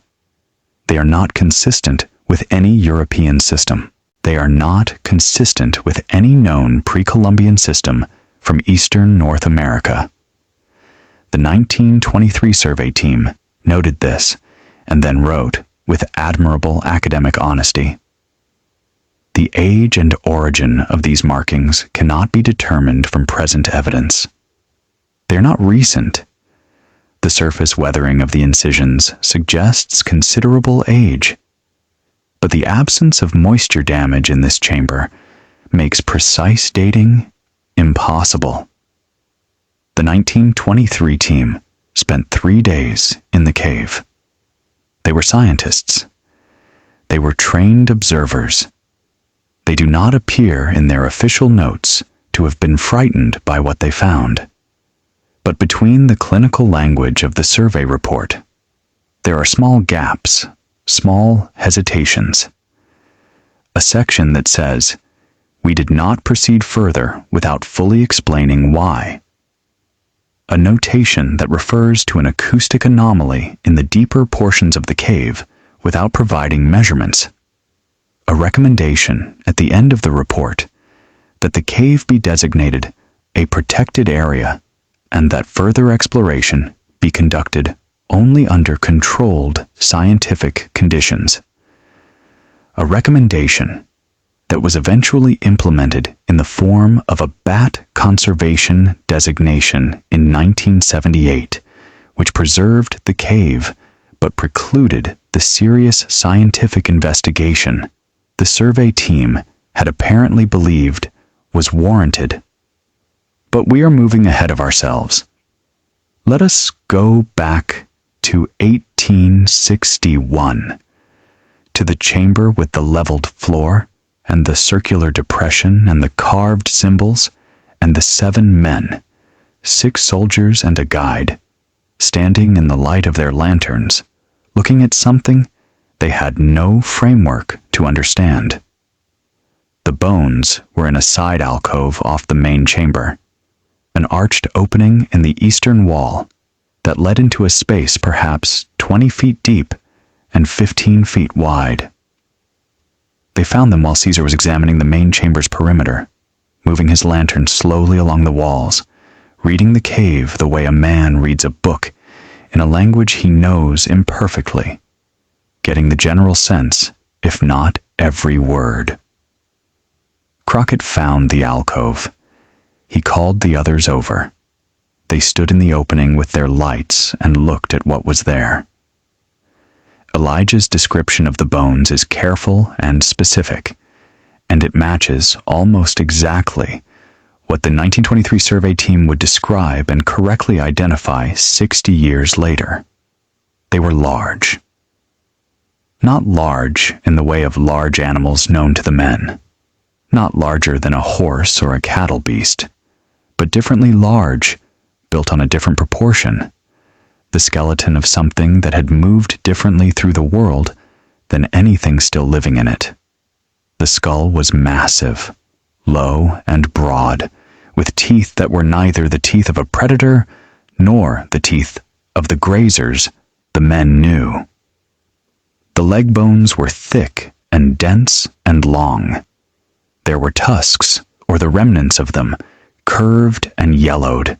They are not consistent with any European system. They are not consistent with any known pre-Columbian system from eastern North America. The 1923 survey team noted this and then wrote, with admirable academic honesty, "The age and origin of these markings cannot be determined from present evidence. They are not recent. The surface weathering of the incisions suggests considerable age, but the absence of moisture damage in this chamber makes precise dating impossible." The 1923 team spent 3 days in the cave. They were scientists. They were trained observers. They do not appear in their official notes to have been frightened by what they found. But between the clinical language of the survey report, there are small gaps, small hesitations. A section that says, "We did not proceed further without fully explaining why." A notation that refers to an acoustic anomaly in the deeper portions of the cave without providing measurements. A recommendation at the end of the report that the cave be designated a protected area and that further exploration be conducted only under controlled scientific conditions. A recommendation that was eventually implemented in the form of a bat conservation designation in 1978, which preserved the cave but precluded the serious scientific investigation the survey team had apparently believed was warranted. But we are moving ahead of ourselves. Let us go back to 1861, to the chamber with the leveled floor and the circular depression and the carved symbols and the 7 men, 6 soldiers and a guide, standing in the light of their lanterns, looking at something they had no framework to understand. The bones were in a side alcove off the main chamber, an arched opening in the eastern wall that led into a space perhaps 20 feet deep and 15 feet wide. They found them while Caesar was examining the main chamber's perimeter, moving his lantern slowly along the walls, reading the cave the way a man reads a book in a language he knows imperfectly, getting the general sense, if not every word. Crockett found the alcove. He called the others over. They stood in the opening with their lights and looked at what was there. Elijah's description of the bones is careful and specific, and it matches almost exactly what the 1923 survey team would describe and correctly identify 60 years later. They were large. Not large in the way of large animals known to the men, not larger than a horse or a cattle beast, but differently large, built on a different proportion, the skeleton of something that had moved differently through the world than anything still living in it. The skull was massive, low and broad, with teeth that were neither the teeth of a predator nor the teeth of the grazers the men knew. The leg bones were thick and dense and long. There were tusks, or the remnants of them, curved and yellowed.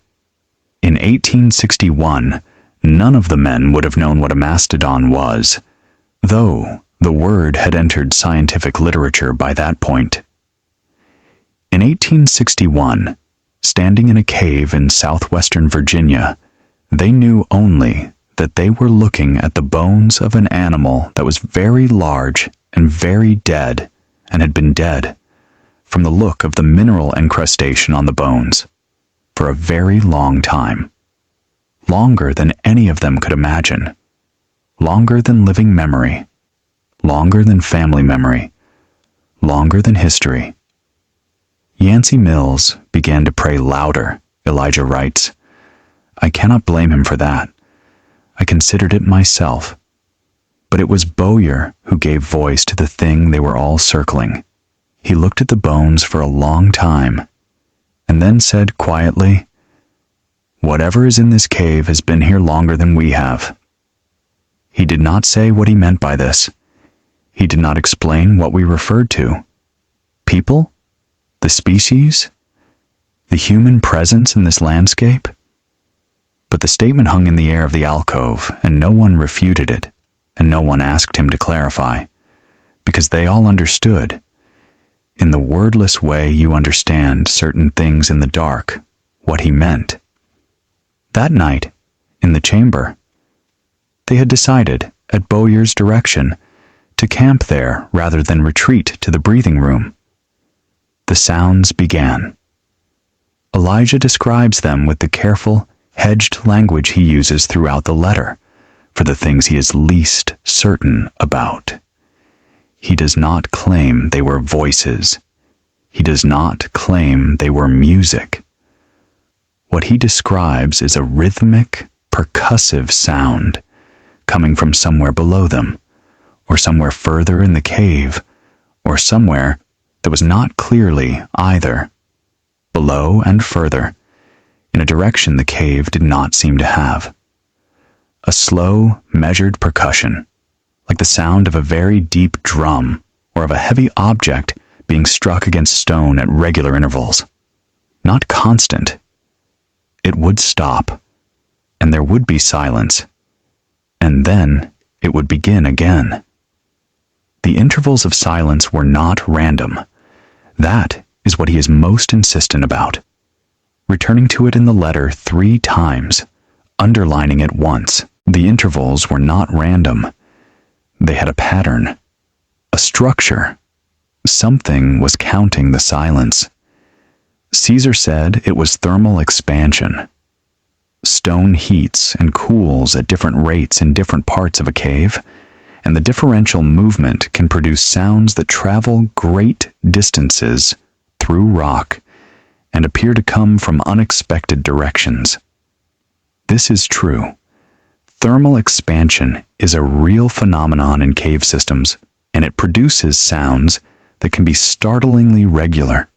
In 1861, none of the men would have known what a mastodon was, though the word had entered scientific literature by that point. In 1861, standing in a cave in southwestern Virginia, they knew only that they were looking at the bones of an animal that was very large and very dead, and had been dead, from the look of the mineral encrustation on the bones, for a very long time. Longer than any of them could imagine. Longer than living memory. Longer than family memory. Longer than history. Yancey Mills began to pray louder, Elijah writes. I cannot blame him for that. I considered it myself. But it was Bowyer who gave voice to the thing they were all circling. He looked at the bones for a long time, and then said quietly, "Whatever is in this cave has been here longer than we have." He did not say what he meant by this. He did not explain what we referred to. People? The species? The human presence in this landscape? But the statement hung in the air of the alcove, and no one refuted it, and no one asked him to clarify, because they all understood. In the wordless way you understand certain things in the dark, what he meant. That night, in the chamber, they had decided, at Bowyer's direction, to camp there rather than retreat to the breathing room. The sounds began. Elijah describes them with the careful, hedged language he uses throughout the letter for the things he is least certain about. He does not claim they were voices. He does not claim they were music. What he describes is a rhythmic, percussive sound coming from somewhere below them, or somewhere further in the cave, or somewhere that was not clearly either, below and further, in a direction the cave did not seem to have. A slow, measured percussion, like the sound of a very deep drum or of a heavy object being struck against stone at regular intervals. Not constant. It would stop, and there would be silence, and then it would begin again. The intervals of silence were not random. That is what he is most insistent about, returning to it in the letter 3 times, underlining it once. The intervals were not random. They had a pattern, a structure. Something was counting the silence. Caesar said it was thermal expansion. Stone heats and cools at different rates in different parts of a cave, and the differential movement can produce sounds that travel great distances through rock and appear to come from unexpected directions. This is true. Thermal expansion is a real phenomenon in cave systems, and it produces sounds that can be startlingly regular.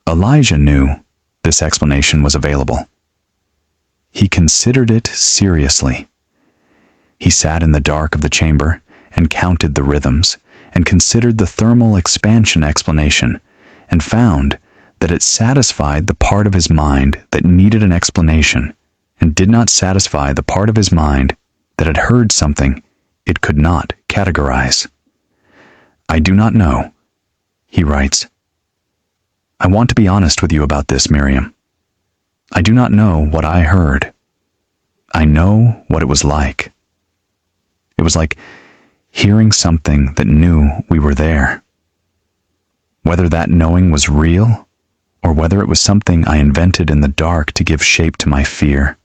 Elijah knew this explanation was available. He considered it seriously. He sat in the dark of the chamber and counted the rhythms and considered the thermal expansion explanation and found that it satisfied the part of his mind that needed an explanation and did not satisfy the part of his mind that had heard something it could not categorize. "I do not know," he writes. "I want to be honest with you about this, Miriam. I do not know what I heard. I know what it was like. It was like hearing something that knew we were there. Whether that knowing was real, or whether it was something I invented in the dark to give shape to my fear,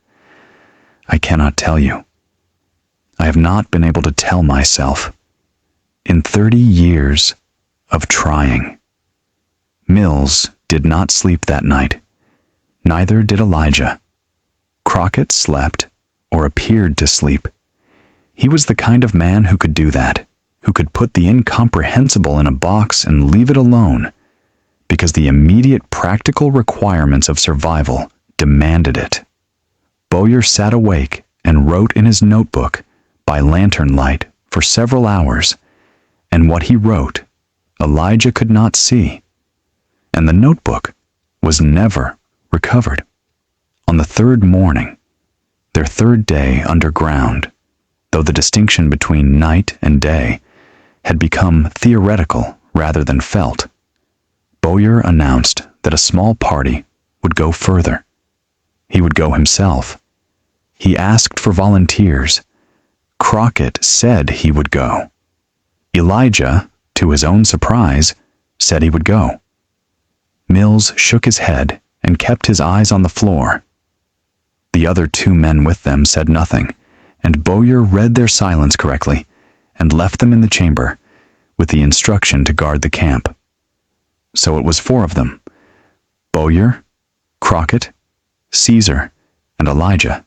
I cannot tell you. I have not been able to tell myself. In 30 years of trying." Mills did not sleep that night. Neither did Elijah. Crockett slept, or appeared to sleep. He was the kind of man who could do that, who could put the incomprehensible in a box and leave it alone, because the immediate practical requirements of survival demanded it. Bowyer sat awake and wrote in his notebook by lantern light for several hours, and what he wrote, Elijah could not see, and the notebook was never recovered. On the 3rd morning, their 3rd day underground, though the distinction between night and day had become theoretical rather than felt, Bowyer announced that a small party would go further. He would go himself. He asked for volunteers. Crockett said he would go. Elijah, to his own surprise, said he would go. Mills shook his head and kept his eyes on the floor. The other 2 men with them said nothing, and Bowyer read their silence correctly and left them in the chamber with the instruction to guard the camp. So it was 4 of them: Bowyer, Crockett, Caesar, and Elijah.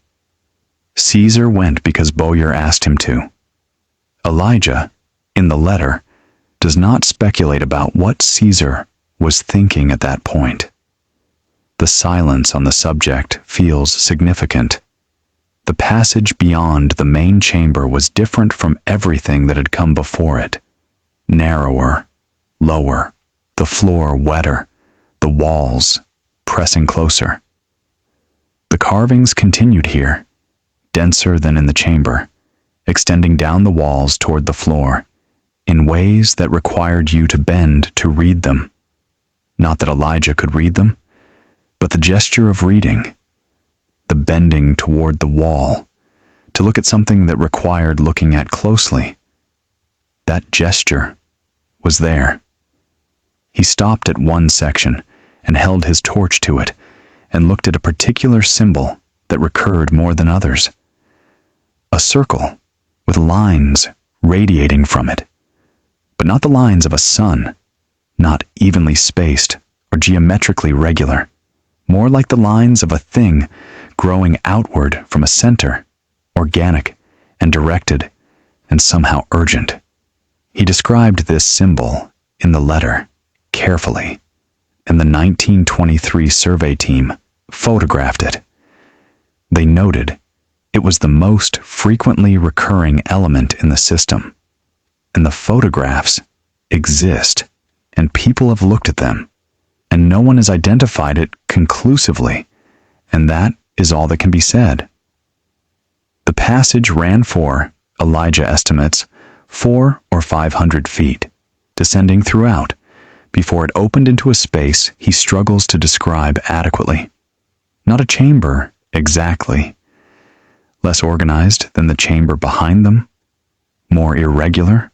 Caesar went because Bowyer asked him to. Elijah, in the letter, does not speculate about what Caesar was thinking at that point. The silence on the subject feels significant. The passage beyond the main chamber was different from everything that had come before it. Narrower, lower, the floor wetter, the walls pressing closer. The carvings continued here, denser than in the chamber, extending down the walls toward the floor, in ways that required you to bend to read them. Not that Elijah could read them, but the gesture of reading, the bending toward the wall, to look at something that required looking at closely. That gesture was there. He stopped at one section and held his torch to it and looked at a particular symbol that recurred more than others. A circle with lines radiating from it, but not the lines of a sun, not evenly spaced or geometrically regular, more like the lines of a thing growing outward from a center, organic and directed and somehow urgent. He described this symbol in the letter carefully, and the 1923 survey team photographed it. They noted it was the most frequently recurring element in the system, and the photographs exist, and people have looked at them, and no one has identified it conclusively, and that is all that can be said. The passage ran for, Elijah estimates, 400 or 500 feet, descending throughout, before it opened into a space he struggles to describe adequately. Not a chamber, exactly. Less organized than the chamber behind them, more irregular,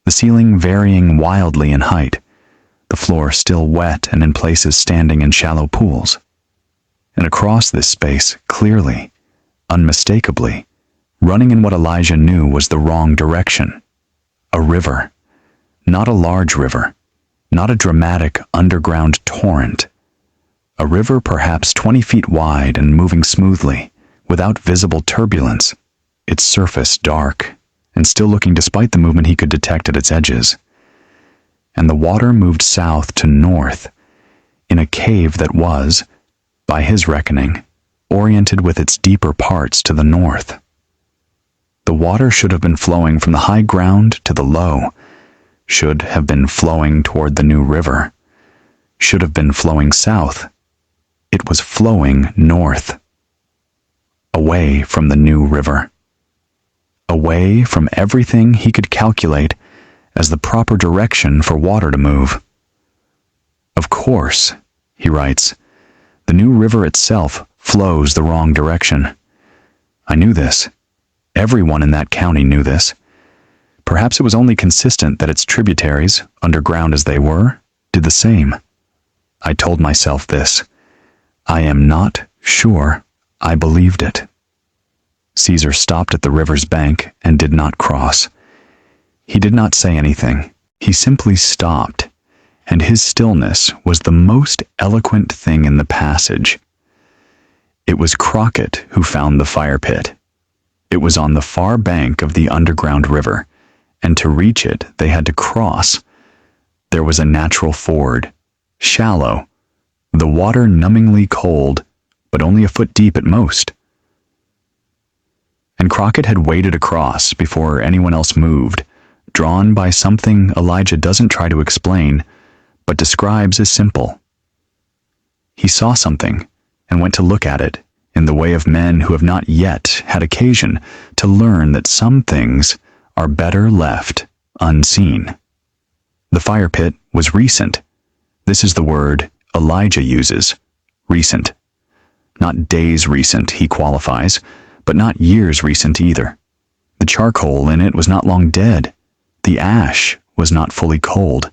the ceiling varying wildly in height, the floor still wet and in places standing in shallow pools. And across this space, clearly, unmistakably, running in what Elijah knew was the wrong direction. A river. Not a large river. Not a dramatic underground torrent. A river perhaps 20 feet wide and moving smoothly, without visible turbulence, its surface dark, and still looking despite the movement he could detect at its edges. And the water moved south to north, in a cave that was, by his reckoning, oriented with its deeper parts to the north. The water should have been flowing from the high ground to the low, should have been flowing toward the new river, should have been flowing south. It was flowing north, away from the new river, away from everything he could calculate as the proper direction for water to move. Of course, he writes, the new river itself flows the wrong direction. I knew this. Everyone in that county knew this. Perhaps it was only consistent that its tributaries, underground as they were, did the same. I told myself this. I am not sure I believed it. Caesar stopped at the river's bank and did not cross. He did not say anything. He simply stopped, and his stillness was the most eloquent thing in the passage. It was Crockett who found the fire pit. It was on the far bank of the underground river, and to reach it they had to cross. There was a natural ford, shallow, the water numbingly cold, but only a foot deep at most. And Crockett had waded across before anyone else moved, drawn by something Elijah doesn't try to explain, but describes as simple. He saw something and went to look at it in the way of men who have not yet had occasion to learn that some things are better left unseen. The fire pit was recent. This is the word Elijah uses, recent. Not days recent, he qualifies, but not years recent either. The charcoal in it was not long dead. The ash was not fully cold.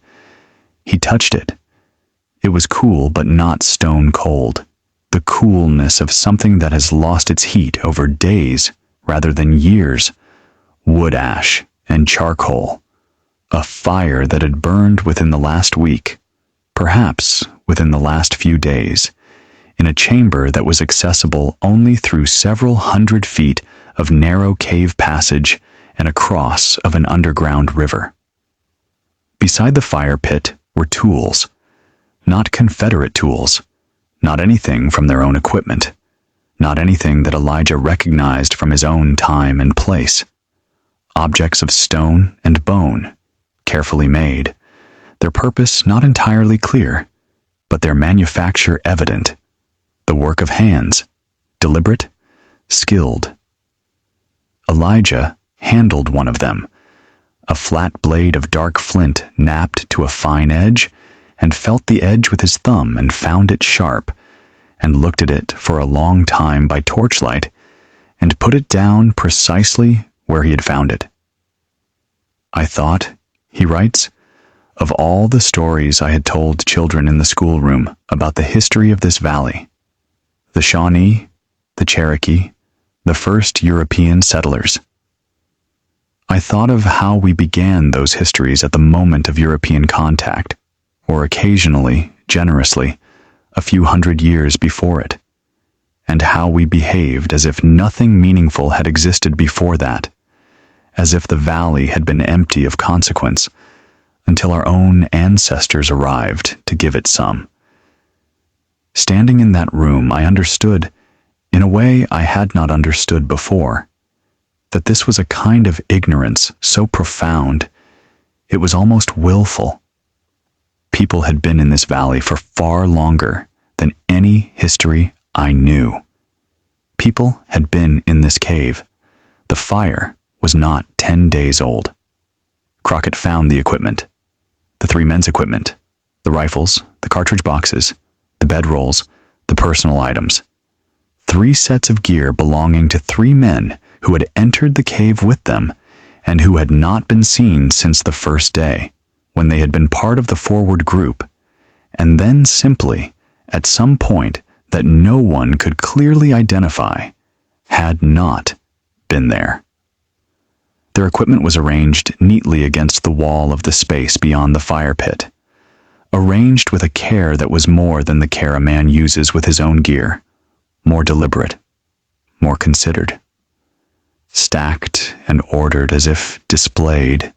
He touched it. It was cool but not stone cold. The coolness of something that has lost its heat over days rather than years. Wood ash and charcoal. A fire that had burned within the last week, perhaps within the last few days, in a chamber that was accessible only through several hundred feet of narrow cave passage and a cross of an underground river. Beside the fire pit were tools, not Confederate tools, not anything from their own equipment, not anything that Elijah recognized from his own time and place. Objects of stone and bone, carefully made, their purpose not entirely clear, but their manufacture evident, the work of hands, deliberate, skilled. Elijah handled one of them, a flat blade of dark flint napped to a fine edge, and felt the edge with his thumb and found it sharp, and looked at it for a long time by torchlight, and put it down precisely where he had found it. I thought, he writes, of all the stories I had told children in the schoolroom about the history of this valley, the Shawnee, the Cherokee, the first European settlers. I thought of how we began those histories at the moment of European contact, or occasionally, generously, a few hundred years before it, and how we behaved as if nothing meaningful had existed before that, as if the valley had been empty of consequence, until our own ancestors arrived to give it some. Standing in that room, I understood, in a way I had not understood before, that this was a kind of ignorance so profound, it was almost willful. People had been in this valley for far longer than any history I knew. People had been in this cave. The fire was not 10 days old. Crockett found the equipment, the three men's equipment, the rifles, the cartridge boxes, the bedrolls, the personal items. 3 sets of gear belonging to 3 men who had entered the cave with them and who had not been seen since the first day, when they had been part of the forward group, and then simply, at some point that no one could clearly identify, had not been there. Their equipment was arranged neatly against the wall of the space beyond the fire pit, arranged with a care that was more than the care a man uses with his own gear, more deliberate, more considered, stacked and ordered as if displayed,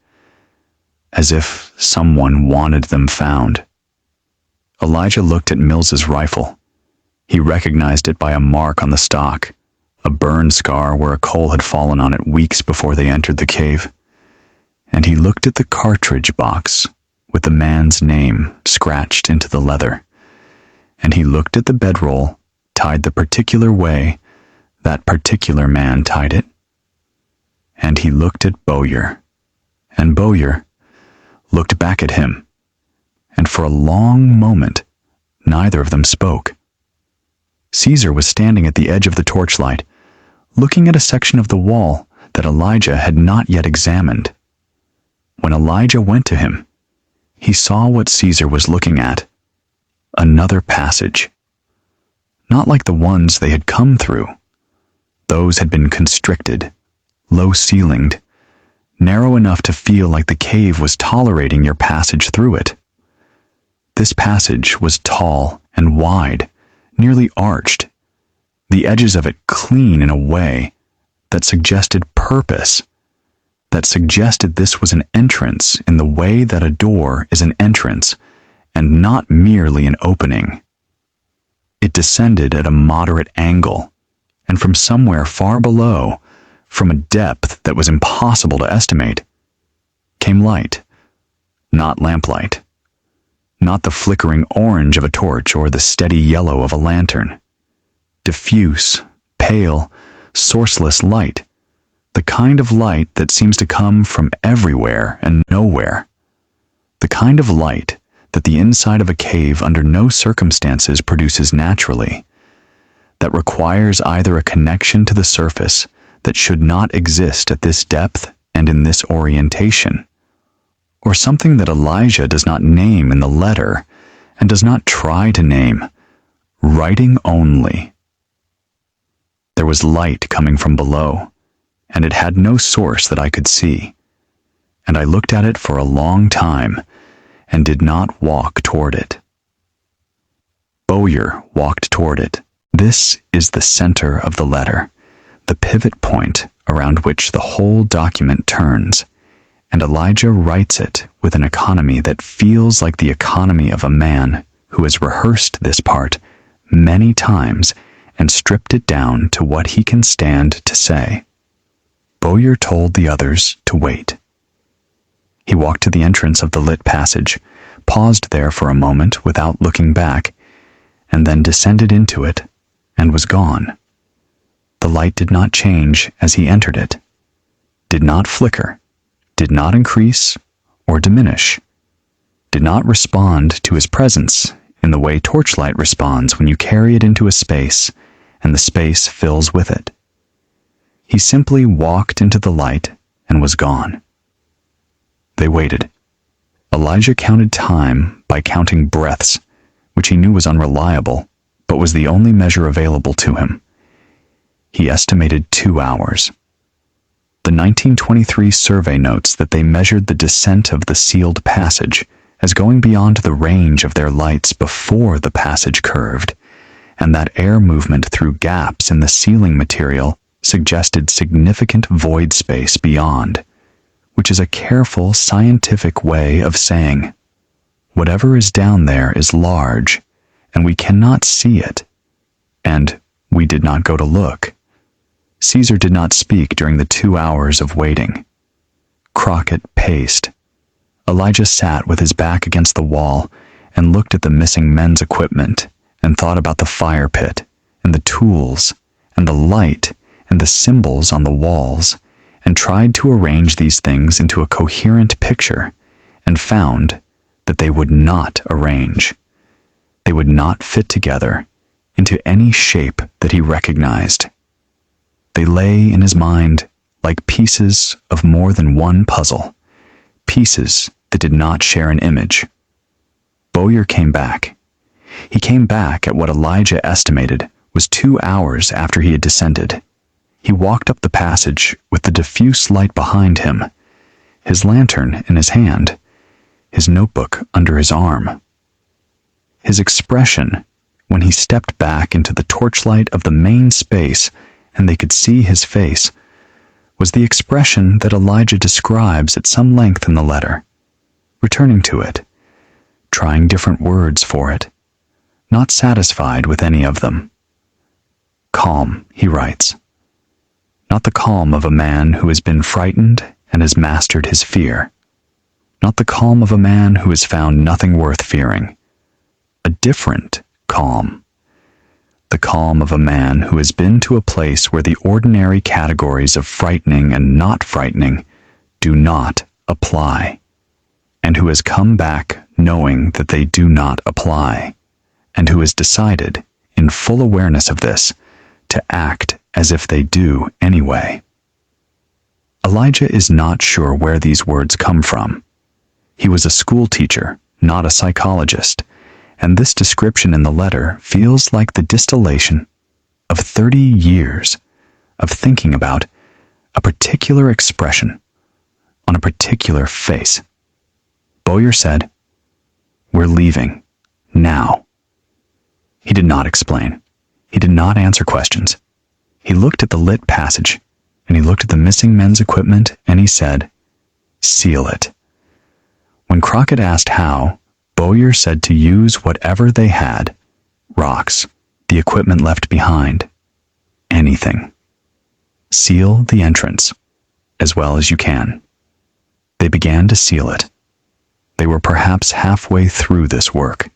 as if someone wanted them found. Elijah looked at Mills's rifle. He recognized it by a mark on the stock, a burn scar where a coal had fallen on it weeks before they entered the cave. And he looked at the cartridge box with the man's name scratched into the leather. And he looked at the bedroll tied the particular way that particular man tied it. And he looked at Bowyer, and Bowyer looked back at him, and for a long moment neither of them spoke. Caesar was standing at the edge of the torchlight, looking at a section of the wall that Elijah had not yet examined. When Elijah went to him, he saw what Caesar was looking at, another passage. Not like the ones they had come through. Those had been constricted, low-ceilinged, narrow enough to feel like the cave was tolerating your passage through it. This passage was tall and wide, nearly arched, the edges of it clean in a way that suggested purpose, that suggested this was an entrance in the way that a door is an entrance, and not merely an opening. It descended at a moderate angle, and from somewhere far below, from a depth that was impossible to estimate, came light, not lamplight, not the flickering orange of a torch or the steady yellow of a lantern. Diffuse, pale, sourceless light, the kind of light that seems to come from everywhere and nowhere, the kind of light that the inside of a cave under no circumstances produces naturally, that requires either a connection to the surface that should not exist at this depth and in this orientation, or something that Elijah does not name in the letter and does not try to name, writing only. There was light coming from below, and it had no source that I could see, and I looked at it for a long time and did not walk toward it. Bowyer walked toward it. This is the center of the letter, the pivot point around which the whole document turns, and Elijah writes it with an economy that feels like the economy of a man who has rehearsed this part many times and stripped it down to what he can stand to say. Bowyer told the others to wait. He walked to the entrance of the lit passage, paused there for a moment without looking back, and then descended into it and was gone. The light did not change as he entered it, did not flicker, did not increase or diminish, did not respond to his presence in the way torchlight responds when you carry it into a space and the space fills with it. He simply walked into the light and was gone. They waited. Elijah counted time by counting breaths, which he knew was unreliable, but was the only measure available to him. He estimated 2 hours. The 1923 survey notes that they measured the descent of the sealed passage as going beyond the range of their lights before the passage curved, and that air movement through gaps in the ceiling material suggested significant void space beyond, which is a careful scientific way of saying, whatever is down there is large, and we cannot see it, and we did not go to look. Caesar did not speak during the 2 hours of waiting. Crockett paced. Elijah sat with his back against the wall and looked at the missing men's equipment and thought about the fire pit and the tools and the light and the symbols on the walls and tried to arrange these things into a coherent picture and found that they would not arrange. They would not fit together into any shape that he recognized. They lay in his mind like pieces of more than one puzzle, pieces that did not share an image. Bowyer came back. He came back at what Elijah estimated was 2 hours after he had descended. He walked up the passage with the diffuse light behind him, his lantern in his hand, his notebook under his arm. His expression, when he stepped back into the torchlight of the main space and they could see his face, was the expression that Elijah describes at some length in the letter, returning to it, trying different words for it, not satisfied with any of them. Calm, he writes. Not the calm of a man who has been frightened and has mastered his fear. Not the calm of a man who has found nothing worth fearing. A different calm. The calm of a man who has been to a place where the ordinary categories of frightening and not frightening do not apply, and who has come back knowing that they do not apply, and who has decided, in full awareness of this, to act as if they do anyway. Elijah is not sure where these words come from. He was a school teacher, not a psychologist, and this description in the letter feels like the distillation of 30 years of thinking about a particular expression on a particular face. Bowyer said, "We're leaving, now." He did not explain. He did not answer questions. He looked at the lit passage, and he looked at the missing men's equipment, and he said, "Seal it." When Crockett asked how, Bowyer said to use whatever they had, rocks, the equipment left behind, anything. Seal the entrance, as well as you can. They began to seal it. They were perhaps halfway through this work.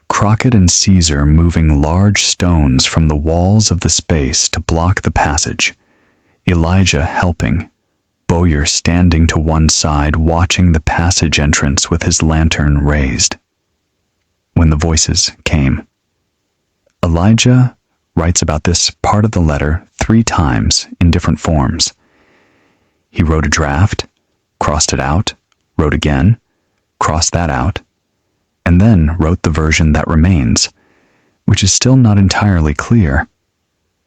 Crockett and Caesar moving large stones from the walls of the space to block the passage, Elijah helping, Bowyer standing to one side watching the passage entrance with his lantern raised. When the voices came. Elijah writes about this part of the letter 3 times in different forms. He wrote a draft, crossed it out, wrote again, crossed that out, and then wrote the version that remains, which is still not entirely clear,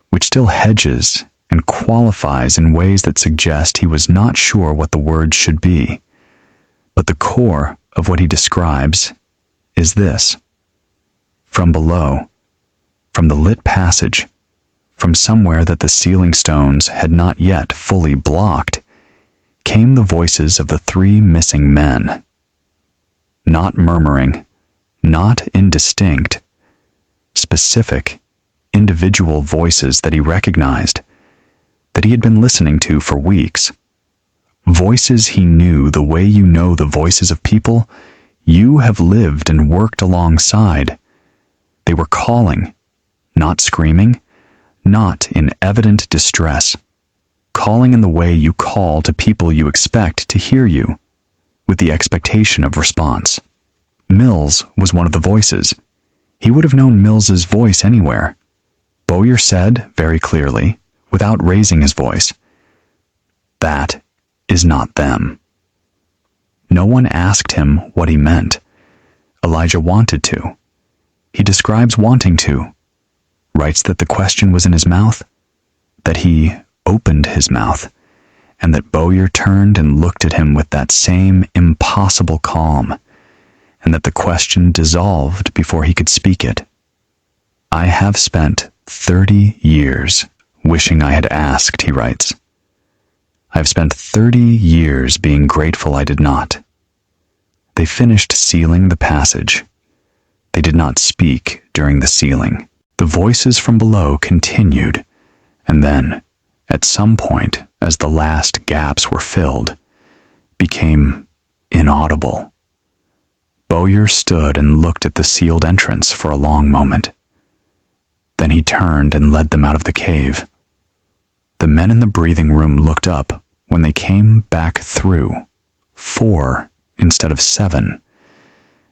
which still hedges and qualifies in ways that suggest he was not sure what the words should be. But the core of what he describes is this. From below, from the lit passage, from somewhere that the ceiling stones had not yet fully blocked, came the voices of the three missing men. Not murmuring, not indistinct, specific, individual voices that he recognized, that he had been listening to for weeks. Voices he knew the way you know the voices of people you have lived and worked alongside. They were calling, not screaming, not in evident distress, calling in the way you call to people you expect to hear you, with the expectation of response. Mills was one of the voices. He would have known Mills's voice anywhere. Bowyer said, very clearly, without raising his voice, "That is not them." No one asked him what he meant. Elijah wanted to. He describes wanting to, writes that the question was in his mouth, that he opened his mouth, and that Bowyer turned and looked at him with that same impossible calm, and that the question dissolved before he could speak it. "I have spent 30 years wishing I had asked," he writes. "I have spent 30 years being grateful I did not." They finished sealing the passage. They did not speak during the sealing. The voices from below continued, and then, at some point, as the last gaps were filled, became inaudible. Bowyer stood and looked at the sealed entrance for a long moment. Then he turned and led them out of the cave. The men in the breathing room looked up when they came back through, 4 instead of 7,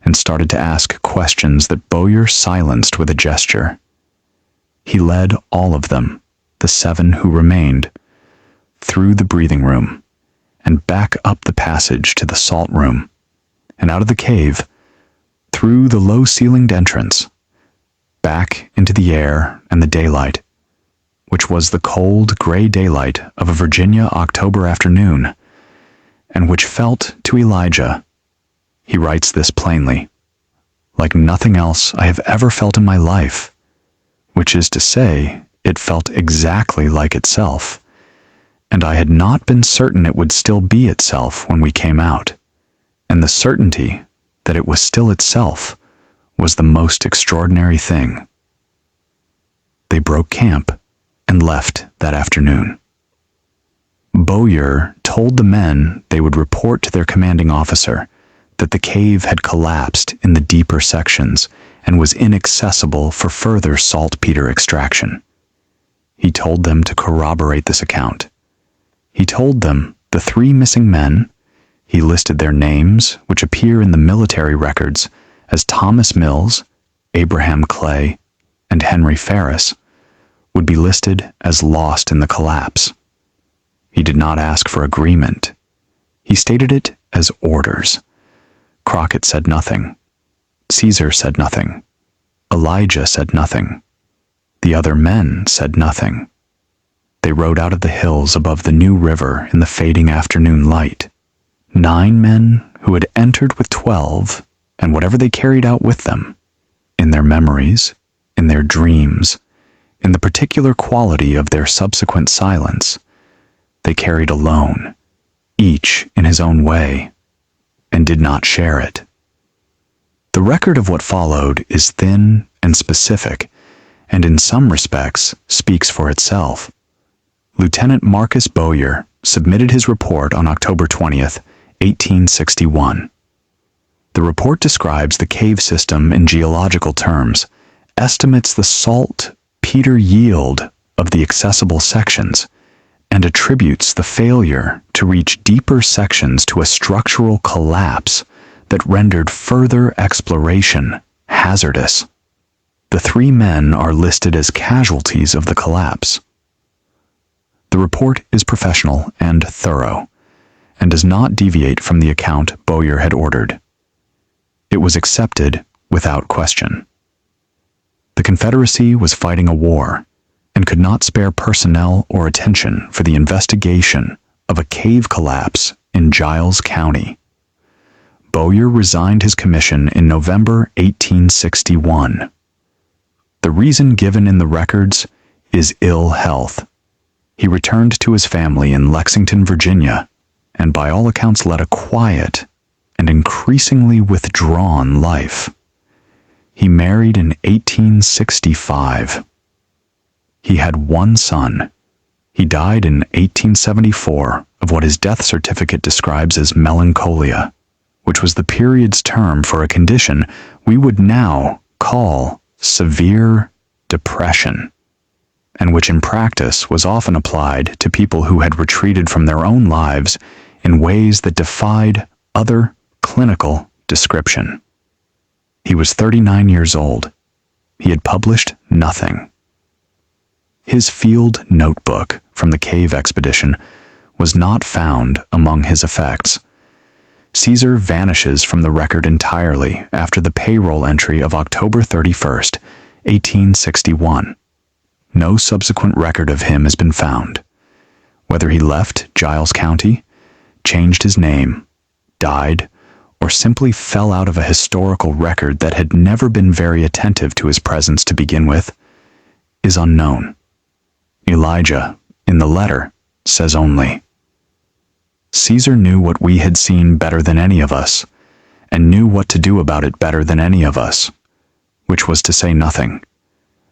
and started to ask questions that Bowyer silenced with a gesture. He led all of them, the 7 who remained, through the breathing room, and back up the passage to the salt room, and out of the cave, through the low-ceilinged entrance, back into the air and the daylight, which was the cold, gray daylight of a Virginia October afternoon, and which felt to Elijah, he writes this plainly, like nothing else I have ever felt in my life, which is to say, it felt exactly like itself, and I had not been certain it would still be itself when we came out, and the certainty that it was still itself was the most extraordinary thing. They broke camp and left that afternoon. Bowyer told the men they would report to their commanding officer that the cave had collapsed in the deeper sections and was inaccessible for further saltpeter extraction. He told them to corroborate this account. He told them the 3 missing men, he listed their names, which appear in the military records as Thomas Mills, Abraham Clay, and Henry Ferris, would be listed as lost in the collapse. He did not ask for agreement. He stated it as orders. Crockett said nothing. Caesar said nothing. Elijah said nothing. The other men said nothing. They rode out of the hills above the new river in the fading afternoon light. 9 men who had entered with 12, and whatever they carried out with them, in their memories, in their dreams, in the particular quality of their subsequent silence, they carried alone, each in his own way, and did not share it. The record of what followed is thin and specific, and in some respects speaks for itself. Lieutenant Marcus Bowyer submitted his report on October 20th, 1861. The report describes the cave system in geological terms, estimates the saltpeter yield of the accessible sections, and attributes the failure to reach deeper sections to a structural collapse that rendered further exploration hazardous. The 3 men are listed as casualties of the collapse. The report is professional and thorough, and does not deviate from the account Bowyer had ordered. It was accepted without question. The Confederacy was fighting a war, and could not spare personnel or attention for the investigation of a cave collapse in Giles County. Bowyer resigned his commission in November 1861. The reason given in the records is ill health. He returned to his family in Lexington, Virginia, and by all accounts led a quiet and increasingly withdrawn life. He married in 1865. He had one son. He died in 1874 of what his death certificate describes as melancholia, which was the period's term for a condition we would now call severe depression, and which in practice was often applied to people who had retreated from their own lives in ways that defied other clinical description. He was 39 years old. He had published nothing. His field notebook from the cave expedition was not found among his effects. Caesar vanishes from the record entirely after the payroll entry of October 31st, 1861. No subsequent record of him has been found. Whether he left Giles County, changed his name, died, or simply fell out of a historical record that had never been very attentive to his presence to begin with, is unknown. Elijah, in the letter, says only, "Caesar knew what we had seen better than any of us, and knew what to do about it better than any of us, which was to say nothing.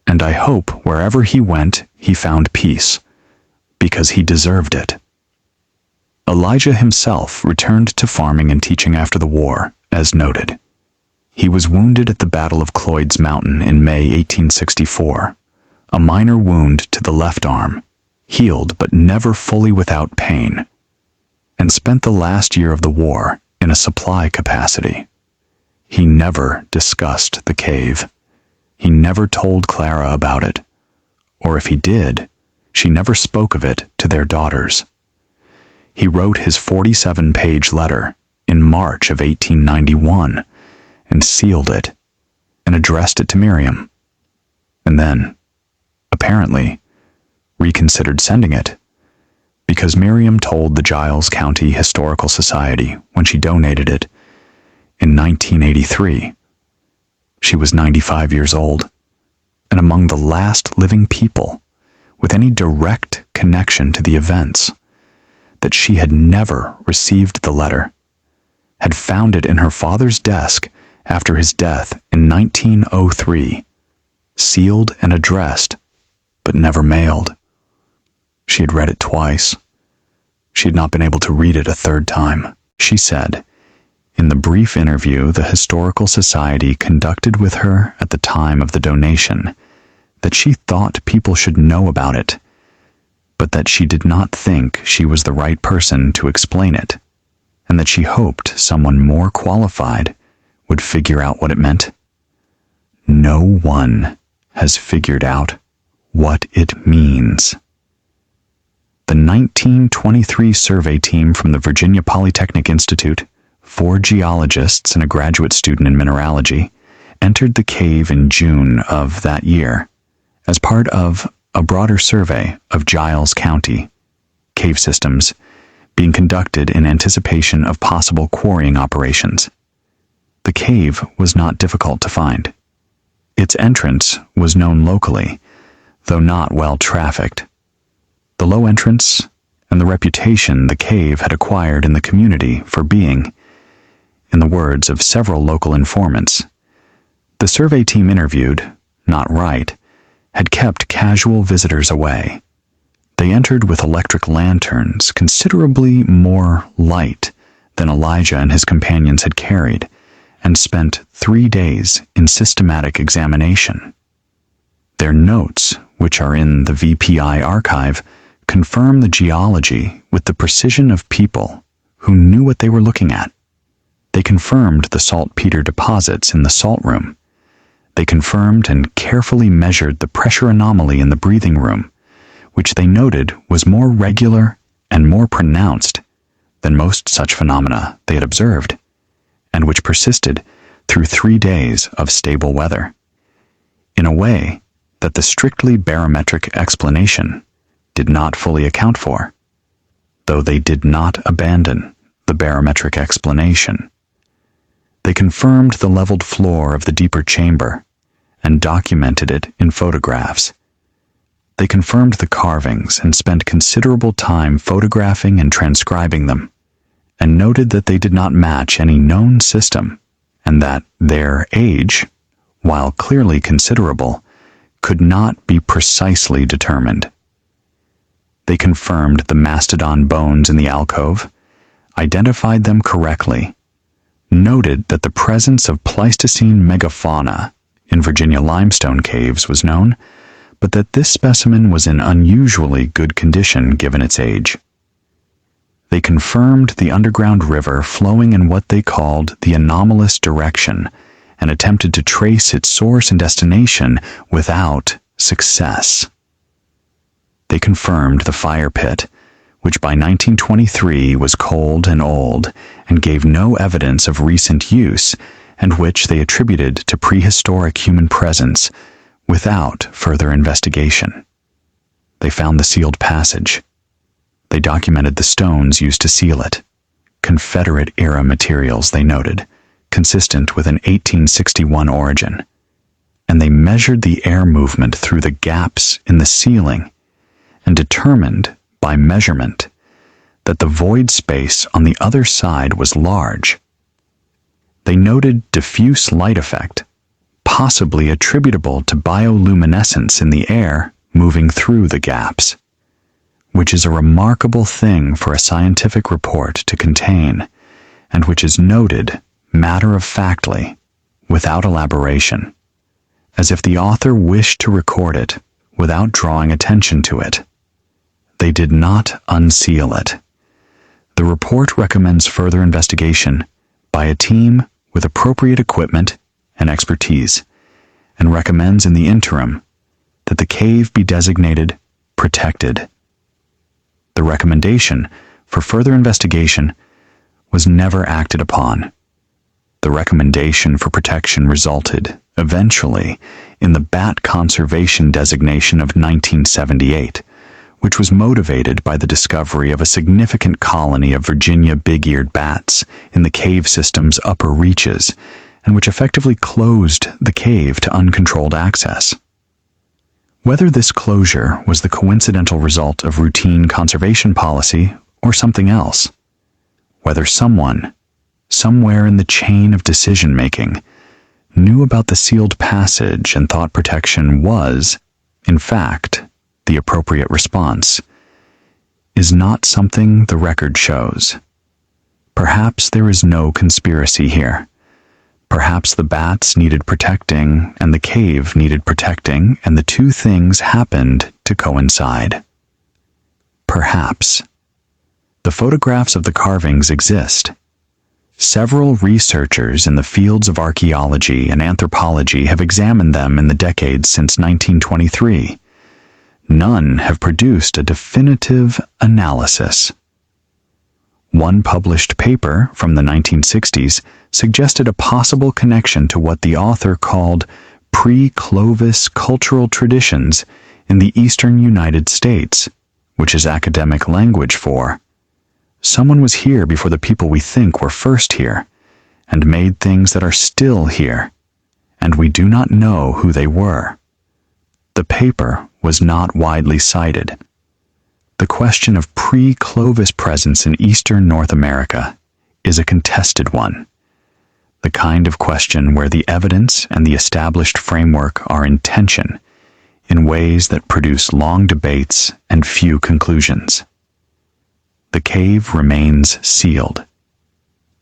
And I hope wherever he went, he found peace, because he deserved it." Elijah himself returned to farming and teaching after the war, as noted. He was wounded at the Battle of Cloyd's Mountain in May 1864, a minor wound to the left arm, healed but never fully without pain, and spent the last year of the war in a supply capacity. He never discussed the cave. He never told Clara about it, or if he did, she never spoke of it to their daughters. He wrote his 47-page letter in March of 1891 and sealed it and addressed it to Miriam, and then, apparently, reconsidered sending it because Miriam told the Giles County Historical Society when she donated it in 1983. She was 95 years old and among the last living people with any direct connection to the events, that she had never received the letter, had found it in her father's desk after his death in 1903, sealed and addressed, but never mailed. She had read it twice. She had not been able to read it a third time. She said, in the brief interview the Historical Society conducted with her at the time of the donation, that she thought people should know about it, but that she did not think she was the right person to explain it, and that she hoped someone more qualified would figure out what it meant. No one has figured out what it means. The 1923 survey team from the Virginia Polytechnic Institute, 4 geologists and a graduate student in mineralogy, entered the cave in June of that year as part of a broader survey of Giles County cave systems being conducted in anticipation of possible quarrying operations. The cave was not difficult to find. Its entrance was known locally, though not well trafficked. The low entrance and the reputation the cave had acquired in the community for being, in the words of several local informants, the survey team interviewed, not right, had kept casual visitors away. They entered with electric lanterns considerably more light than Elijah and his companions had carried, and spent 3 days in systematic examination. Their notes, which are in the VPI archive, confirm the geology with the precision of people who knew what they were looking at. They confirmed the saltpeter deposits in the salt room. They confirmed and carefully measured the pressure anomaly in the breathing room, which they noted was more regular and more pronounced than most such phenomena they had observed, and which persisted through 3 days of stable weather, in a way that the strictly barometric explanation did not fully account for, though they did not abandon the barometric explanation. They confirmed the leveled floor of the deeper chamber and documented it in photographs. They confirmed the carvings and spent considerable time photographing and transcribing them, and noted that they did not match any known system, and that their age, while clearly considerable, could not be precisely determined. They confirmed the mastodon bones in the alcove, identified them correctly, noted that the presence of Pleistocene megafauna in Virginia limestone caves was known, but that this specimen was in unusually good condition given its age. They confirmed the underground river flowing in what they called the anomalous direction and attempted to trace its source and destination without success. They confirmed the fire pit, which by 1923 was cold and old and gave no evidence of recent use, and which they attributed to prehistoric human presence without further investigation. They found the sealed passage. They documented the stones used to seal it, Confederate-era materials, they noted, consistent with an 1861 origin. And they measured the air movement through the gaps in the ceiling and determined, by measurement, that the void space on the other side was large. They noted diffuse light effect, possibly attributable to bioluminescence in the air moving through the gaps, which is a remarkable thing for a scientific report to contain, and which is noted matter-of-factly, without elaboration, as if the author wished to record it without drawing attention to it. They did not unseal it. The report recommends further investigation by a team with appropriate equipment and expertise, and recommends in the interim that the cave be designated protected. The recommendation for further investigation was never acted upon. The recommendation for protection resulted, eventually, in the Bat Conservation Designation of 1978, which was motivated by the discovery of a significant colony of Virginia big-eared bats in the cave system's upper reaches, and which effectively closed the cave to uncontrolled access. Whether this closure was the coincidental result of routine conservation policy or something else, whether someone, somewhere in the chain of decision-making, knew about the sealed passage and thought protection was, in fact, the appropriate response, is not something the record shows. Perhaps there is no conspiracy here. Perhaps the bats needed protecting and the cave needed protecting, and the two things happened to coincide. Perhaps. The photographs of the carvings exist. Several researchers in the fields of archaeology and anthropology have examined them in the decades since 1923. None have produced a definitive analysis. One published paper from the 1960s suggested a possible connection to what the author called pre-Clovis cultural traditions in the eastern United States, which is academic language for someone was here before the people we think were first here, and made things that are still here, and we do not know who they were. The paper was not widely cited. The question of pre-Clovis presence in eastern North America is a contested one, the kind of question where the evidence and the established framework are in tension in ways that produce long debates and few conclusions. The cave remains sealed.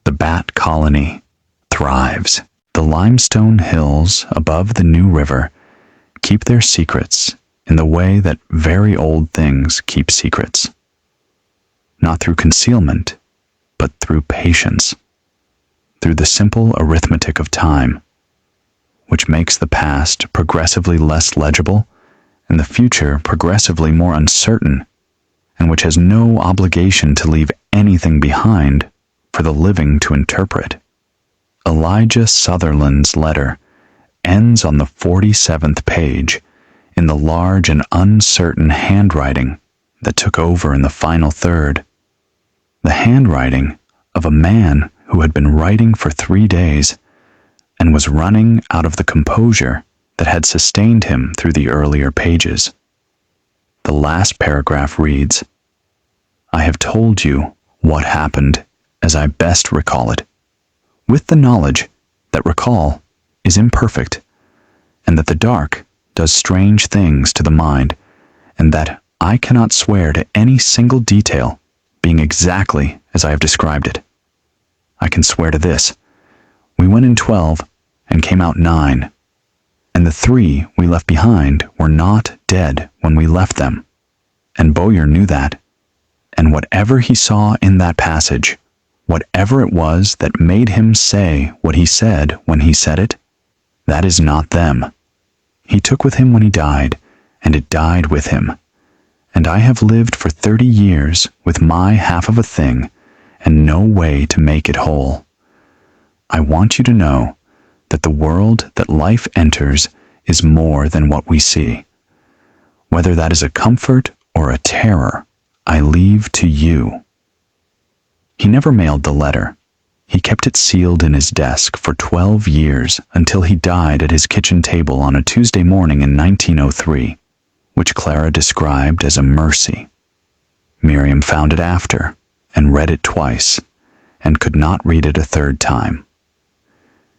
The bat colony thrives. The limestone hills above the New River keep their secrets in the way that very old things keep secrets. Not through concealment, but through patience. Through the simple arithmetic of time, which makes the past progressively less legible and the future progressively more uncertain, and which has no obligation to leave anything behind for the living to interpret. Elijah Sutherland's letter ends on the 47th page in the large and uncertain handwriting that took over in the final third. The handwriting of a man who had been writing for 3 days and was running out of the composure that had sustained him through the earlier pages. The last paragraph reads, "I have told you what happened as I best recall it, with the knowledge that recall is imperfect, and that the dark does strange things to the mind, and that I cannot swear to any single detail being exactly as I have described it. I can swear to this: we went in 12 and came out 9, and the 3 we left behind were not dead when we left them, and Bowyer knew that, and whatever he saw in that passage, whatever it was that made him say what he said when he said it, that is not them. He took with him when he died, and it died with him. And I have lived for 30 years with my half of a thing, and no way to make it whole. I want you to know that the world that life enters is more than what we see. Whether that is a comfort or a terror, I leave to you." He never mailed the letter. He kept it sealed in his desk for 12 years until he died at his kitchen table on a Tuesday morning in 1903, which Clara described as a mercy. Miriam found it after and read it twice and could not read it a third time.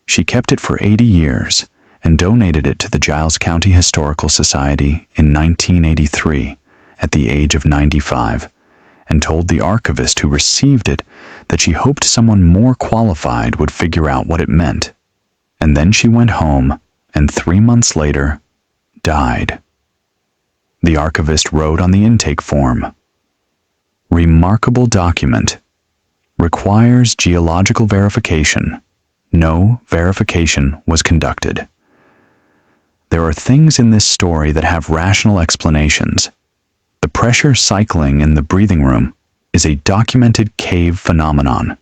She kept it for 80 years and donated it to the Giles County Historical Society in 1983 at the age of 95, and told the archivist who received it that she hoped someone more qualified would figure out what it meant. And then she went home and 3 months later died. The archivist wrote on the intake form, "Remarkable document. Requires geological verification. No verification was conducted." There are things in this story that have rational explanations. The pressure cycling in the breathing room is a documented cave phenomenon,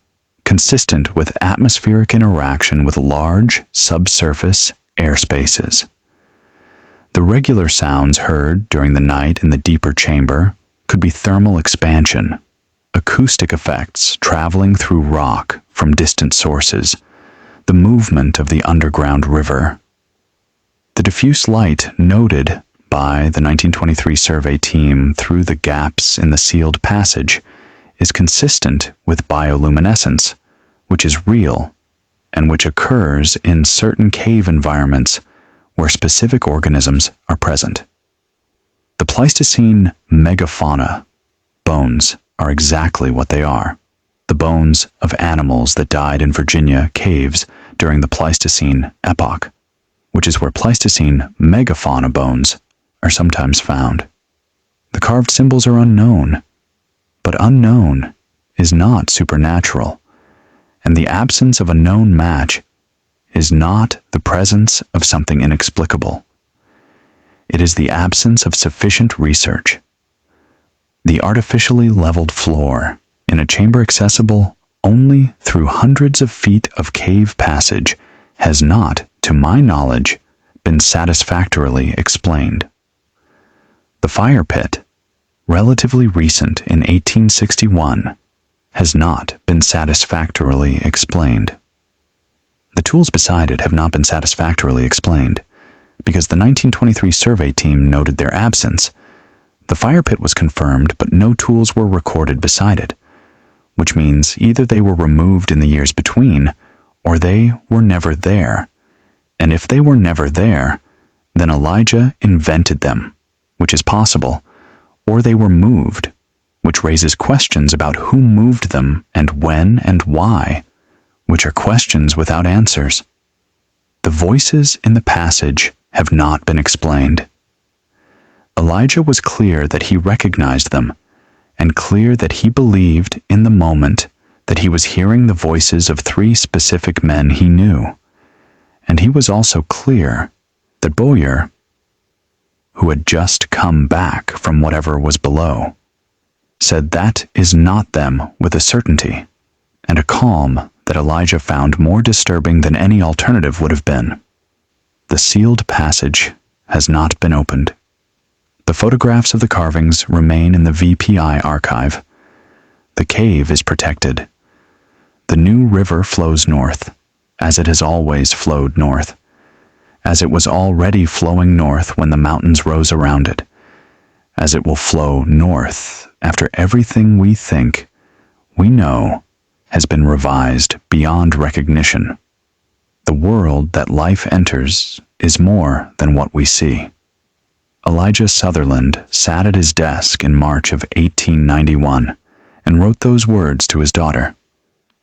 consistent with atmospheric interaction with large subsurface airspaces. The regular sounds heard during the night in the deeper chamber could be thermal expansion, acoustic effects traveling through rock from distant sources, the movement of the underground river. The diffuse light noted by the 1923 survey team through the gaps in the sealed passage is consistent with bioluminescence, which is real and which occurs in certain cave environments where specific organisms are present. The Pleistocene megafauna bones are exactly what they are: the bones of animals that died in Virginia caves during the Pleistocene epoch, which is where Pleistocene megafauna bones are sometimes found. The carved symbols are unknown, but unknown is not supernatural, and the absence of a known match is not the presence of something inexplicable. It is the absence of sufficient research. The artificially leveled floor in a chamber accessible only through hundreds of feet of cave passage has not, to my knowledge, been satisfactorily explained. The fire pit, relatively recent in 1861, has not been satisfactorily explained. The tools beside it have not been satisfactorily explained, because the 1923 survey team noted their absence. The fire pit was confirmed, but no tools were recorded beside it, which means either they were removed in the years between, or they were never there. And if they were never there, then Elijah invented them, which is possible, or they were moved, which raises questions about who moved them and when and why, which are questions without answers. The voices in the passage have not been explained. Elijah was clear that he recognized them, and clear that he believed in the moment that he was hearing the voices of 3 specific men he knew. And he was also clear that Bowyer, who had just come back from whatever was below, said that is not them with a certainty, and a calm that Elijah found more disturbing than any alternative would have been. The sealed passage has not been opened. The photographs of the carvings remain in the VPI archive. The cave is protected. The new river flows north, as it has always flowed north, as it was already flowing north when the mountains rose around it, as it will flow north after everything we think, we know, has been revised beyond recognition. The world that life enters is more than what we see. Elijah Sutherland sat at his desk in March of 1891 and wrote those words to his daughter,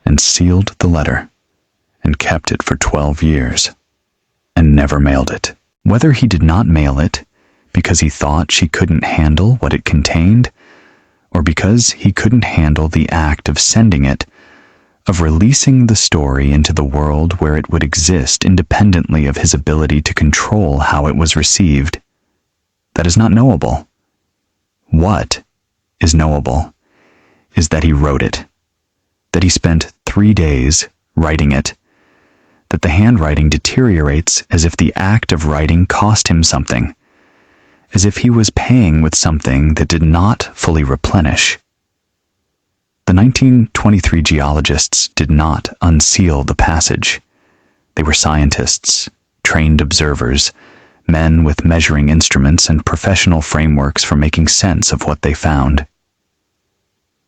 and sealed the letter, and kept it for 12 years, and never mailed it. Whether he did not mail it because he thought she couldn't handle what it contained, or because he couldn't handle the act of sending it, of releasing the story into the world where it would exist independently of his ability to control how it was received, that is not knowable. What is knowable is that he wrote it, that he spent 3 days writing it, that the handwriting deteriorates as if the act of writing cost him something, as if he was paying with something that did not fully replenish. The 1923 geologists did not unseal the passage. They were scientists, trained observers, men with measuring instruments and professional frameworks for making sense of what they found.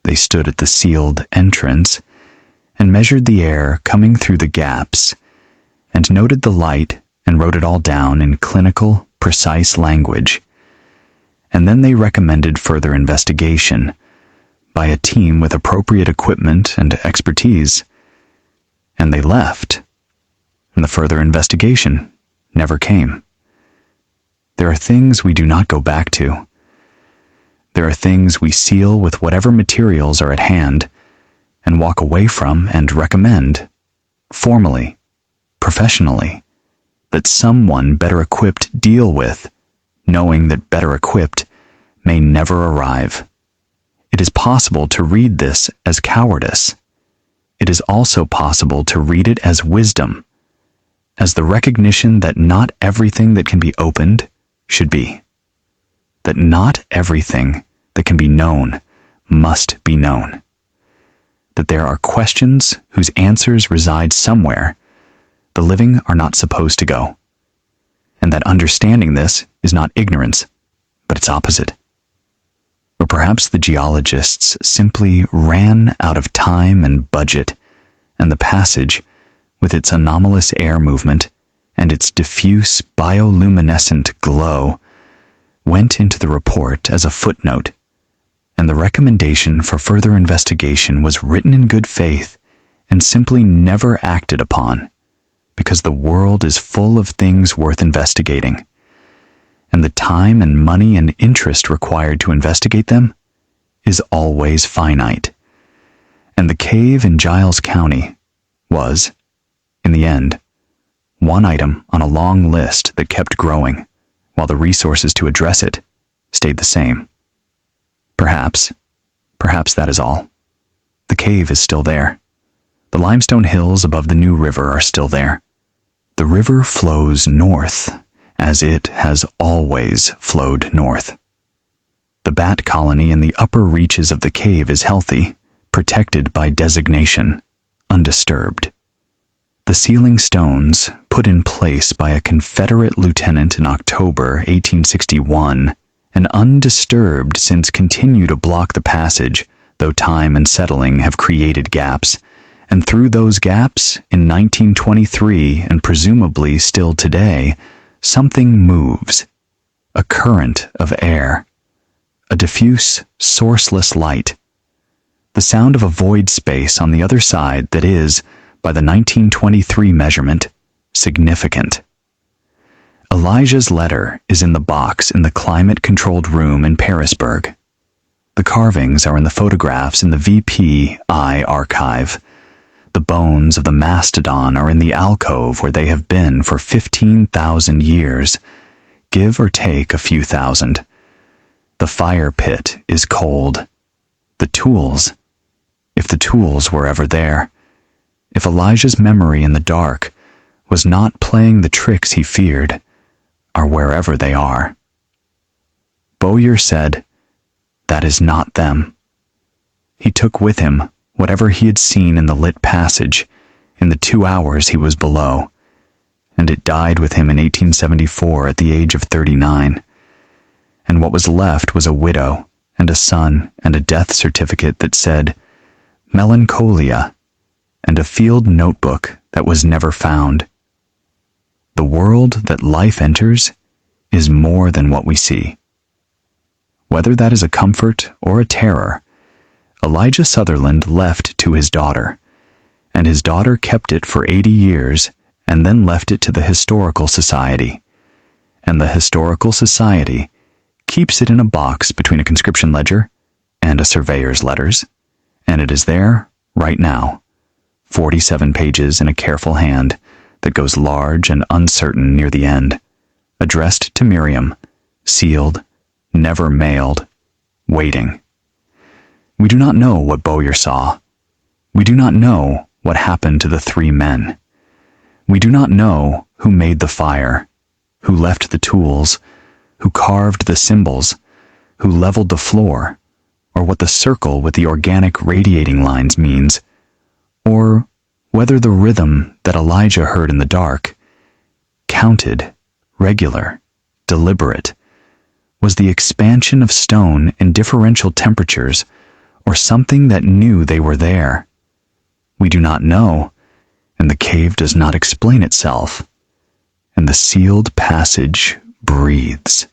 They stood at the sealed entrance and measured the air coming through the gaps, and noted the light and wrote it all down in clinical, precise language. And then they recommended further investigation by a team with appropriate equipment and expertise. And they left, and the further investigation never came. There are things we do not go back to. There are things we seal with whatever materials are at hand, and walk away from and recommend, formally, professionally, that someone better equipped deal with, knowing that better equipped may never arrive. It is possible to read this as cowardice. It is also possible to read it as wisdom, as the recognition that not everything that can be opened should be, that not everything that can be known must be known, that there are questions whose answers reside somewhere the living are not supposed to go, and that understanding this is not ignorance, but its opposite. Or perhaps the geologists simply ran out of time and budget, and the passage, with its anomalous air movement and its diffuse bioluminescent glow, went into the report as a footnote, and the recommendation for further investigation was written in good faith and simply never acted upon, because the world is full of things worth investigating, and the time and money and interest required to investigate them is always finite. And the cave in Giles County was, in the end, one item on a long list that kept growing, while the resources to address it stayed the same. Perhaps that is all. The cave is still there. The limestone hills above the new river are still there. The river flows north, as it has always flowed north. The bat colony in the upper reaches of the cave is healthy, protected by designation, undisturbed. The sealing stones, put in place by a Confederate lieutenant in October 1861, and undisturbed since, continue to block the passage, though time and settling have created gaps, and through those gaps, in 1923 and presumably still today, something moves, a current of air, a diffuse, sourceless light, the sound of a void space on the other side that is, by the 1923 measurement, significant. Elijah's letter is in the box in the climate-controlled room in Parisburg. The carvings are in the photographs in the VPI archive. The bones of the mastodon are in the alcove where they have been for 15,000 years, give or take a few thousand. The fire pit is cold. The tools, if the tools were ever there, if Elijah's memory in the dark was not playing the tricks he feared, are wherever they are. Bowyer said, "That is not them." He took with him whatever he had seen in the lit passage in the 2 hours he was below, and it died with him in 1874 at the age of 39. and what was left was a widow and a son and a death certificate that said Melancholia, and a field notebook that was never found. The world that life enters is more than what we see. Whether that is a comfort or a terror, Elijah Sutherland left to his daughter, and his daughter kept it for 80 years and then left it to the Historical Society. And the Historical Society keeps it in a box between a conscription ledger and a surveyor's letters, and it is there right now, 47 pages in a careful hand that goes large and uncertain near the end, addressed to Miriam, sealed, never mailed, waiting. We do not know what Bowyer saw. We do not know what happened to the 3 men. We do not know who made the fire, who left the tools, who carved the symbols, who leveled the floor, or what the circle with the organic radiating lines means, or whether the rhythm that Elijah heard in the dark, counted, regular, deliberate, was the expansion of stone in differential temperatures, or something that knew they were there. We do not know, and the cave does not explain itself, and the sealed passage breathes.